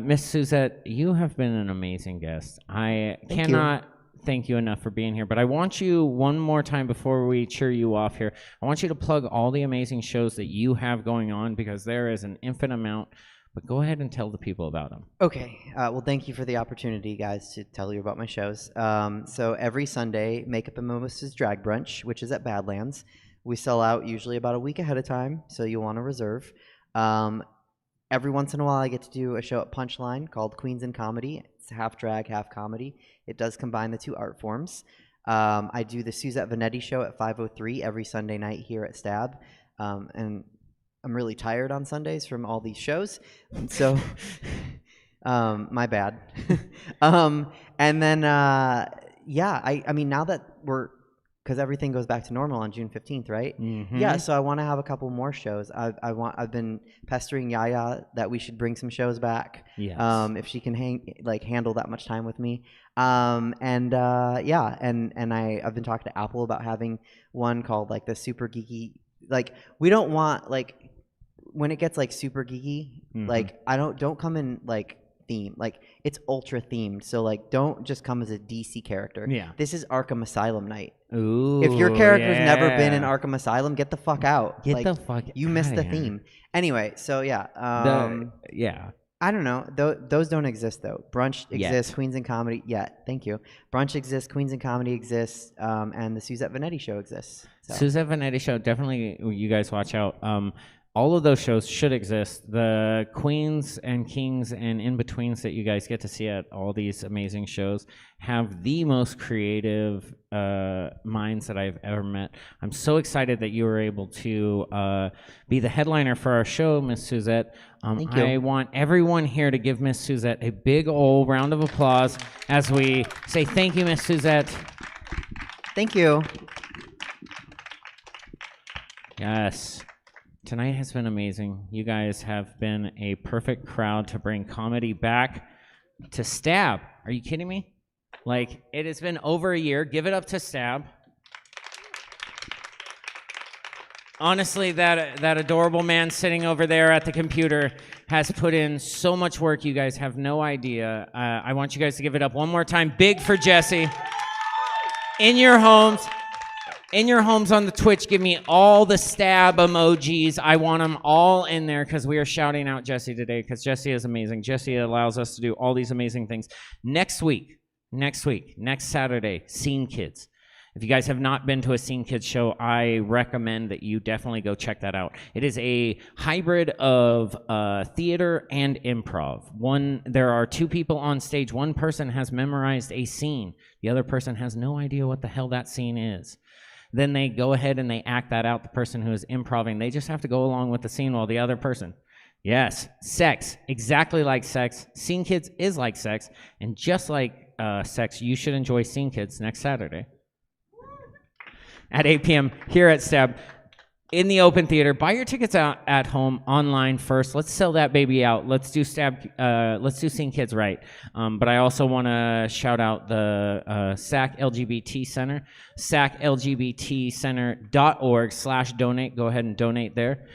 Miss Suzette, you have been an amazing guest. I cannot thank you enough for being here. But I want you one more time before we cheer you off here. I want you to plug all the amazing shows that you have going on, because there is an infinite amount. But go ahead and tell the people about them. okay. Well, thank you for the opportunity, guys, to tell you about my shows. So every Sunday, Makeup and Mimosas Drag Brunch, which is at Badlands. We sell out usually about a week ahead of time, so you'll want to reserve. Every once in a while, I get to do a show at Punchline called Queens in Comedy. It's half drag, half comedy. It does combine the two art forms. I do the Suzette Vanetti show at 5:03 every Sunday night here at Stab. And I'm really tired on Sundays from all these shows. So, my bad. And then, yeah, I mean, now that because everything goes back to normal on June 15th, right? Mm-hmm. Yeah, so I want to have a couple more shows. I've been pestering Yaya that we should bring some shows back. Yes. If she can handle that much time with me. Yeah, and I've been talking to Apple about having one called like the super geeky. Like, we don't want, like, when it gets like super geeky, like, don't come in like theme, like, it's ultra themed. So like, don't just come as a DC character. Yeah. This is Arkham Asylum night. Ooh, If your character's never been in yeah. Arkham Asylum, get the fuck out. Get Like, the fuck you missed outta the here. theme. Anyway, so yeah. Yeah. I don't know. Those don't exist though. Brunch Yet. exists. Queens in Comedy. Thank you. Brunch exists. Queens in Comedy exists. And the Suzette Vanetti show exists. So. Suzette Vanetti show, definitely you guys watch out. All of those shows should exist. The queens and kings and in-betweens that you guys get to see at all these amazing shows have the most creative minds that I've ever met. I'm so excited that you were able to be the headliner for our show, Miss Suzette. Thank you. I want everyone here to give Miss Suzette a big old round of applause as we say thank you, Miss Suzette. Thank you. Yes. Tonight has been amazing. You guys have been a perfect crowd to bring comedy back to Stab. Are you kidding me? Like, it has been over a year. Give it up to Stab. Honestly, that adorable man sitting over there at the computer has put in so much work. You guys have no idea. I want you guys to give it up one more time. Big for Jesse. In your homes on the Twitch, give me all the Stab emojis. I want them all in there because we are shouting out Jesse today because Jesse is amazing. Jesse allows us to do all these amazing things. Next Saturday, Scene Kids. If you guys have not been to a Scene Kids show, I recommend that you definitely go check that out. It is a hybrid of theater and improv. There are two people on stage. One person has memorized a scene. The other person has no idea what the hell that scene is. Then they go ahead and they act that out. The person who is improving, they just have to go along with the scene while the other person. Yes, sex, exactly like sex. Scene Kids is like sex, and just like sex, you should enjoy Scene Kids next Saturday at 8 p.m. here at Stab in the open theater. Buy your tickets out at home online first. Let's sell that baby out. Let's do Scene Kids right. But I also want to shout out the SAC LGBT Center, saclgbtcenter.org/donate. Go ahead and donate there.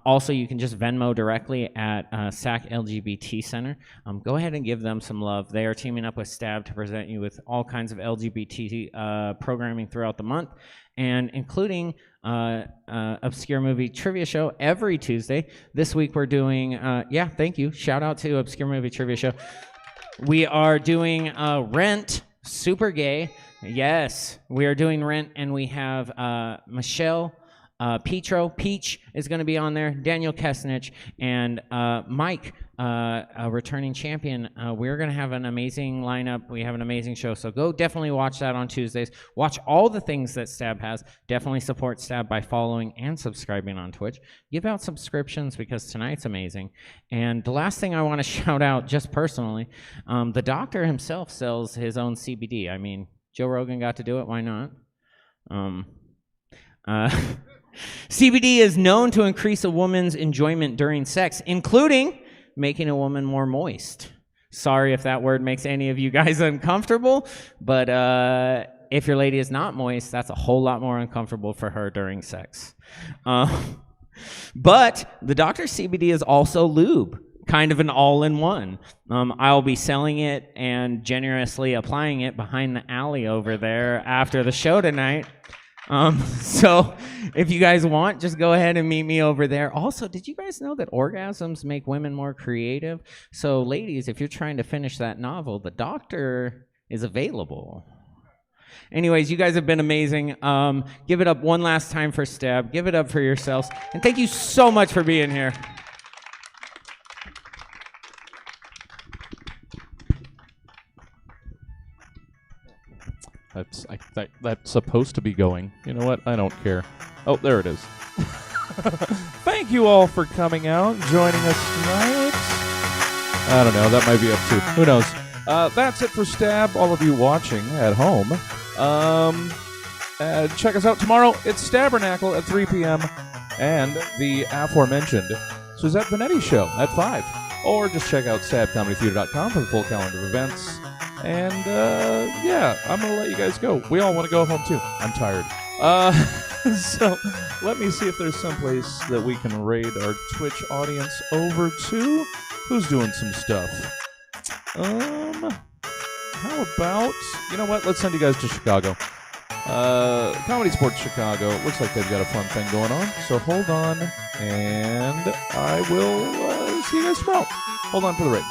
Also, you can just Venmo directly at SAC LGBT Center. Go ahead and give them some love. They are teaming up with Stab to present you with all kinds of LGBT programming throughout the month, and including Obscure Movie Trivia Show every Tuesday. This week we're doing, thank you. Shout out to Obscure Movie Trivia Show. We are doing Rent, super gay. Yes, we are doing Rent, and we have Michelle Peach is going to be on there, Daniel Kesnich, and Mike, a returning champion. We're going to have an amazing lineup. We have an amazing show, so go definitely watch that on Tuesdays. Watch all the things that Stab has. Definitely support Stab by following and subscribing on Twitch. Give out subscriptions because tonight's amazing. And the last thing I want to shout out, just personally, the doctor himself sells his own CBD. I mean, Joe Rogan got to do it. Why not? CBD is known to increase a woman's enjoyment during sex, including making a woman more moist. Sorry if that word makes any of you guys uncomfortable, but if your lady is not moist, that's a whole lot more uncomfortable for her during sex. But the Dr. CBD is also lube, kind of an all-in-one. I'll be selling it and generously applying it behind the alley over there after the show tonight. So if you guys want, just go ahead and meet me over there. Also, did you guys know that orgasms make women more creative? So ladies, if you're trying to finish that novel, the doctor is available. Anyways, you guys have been amazing. Give it up one last time for Stab. Give it up for yourselves. And thank you so much for being here. That's supposed to be going. You know what? I don't care. Oh, there it is. Thank you all for coming out, joining us tonight. I don't know. That might be up to. Who knows? That's it for Stab. All of you watching at home. Check us out tomorrow. It's Stabernacle at 3 p.m. and the aforementioned Suzette Benetti show at 5. Or just check out stabcomedytheater.com for the full calendar of events. And, yeah, I'm going to let you guys go. We all want to go home, too. I'm tired. So, let me see if there's someplace that we can raid our Twitch audience over to. Who's doing some stuff? How about... You know what? Let's send you guys to Chicago. Comedy Sports Chicago. Looks like they've got a fun thing going on. So, hold on. And I will see you guys tomorrow. Hold on for the raid.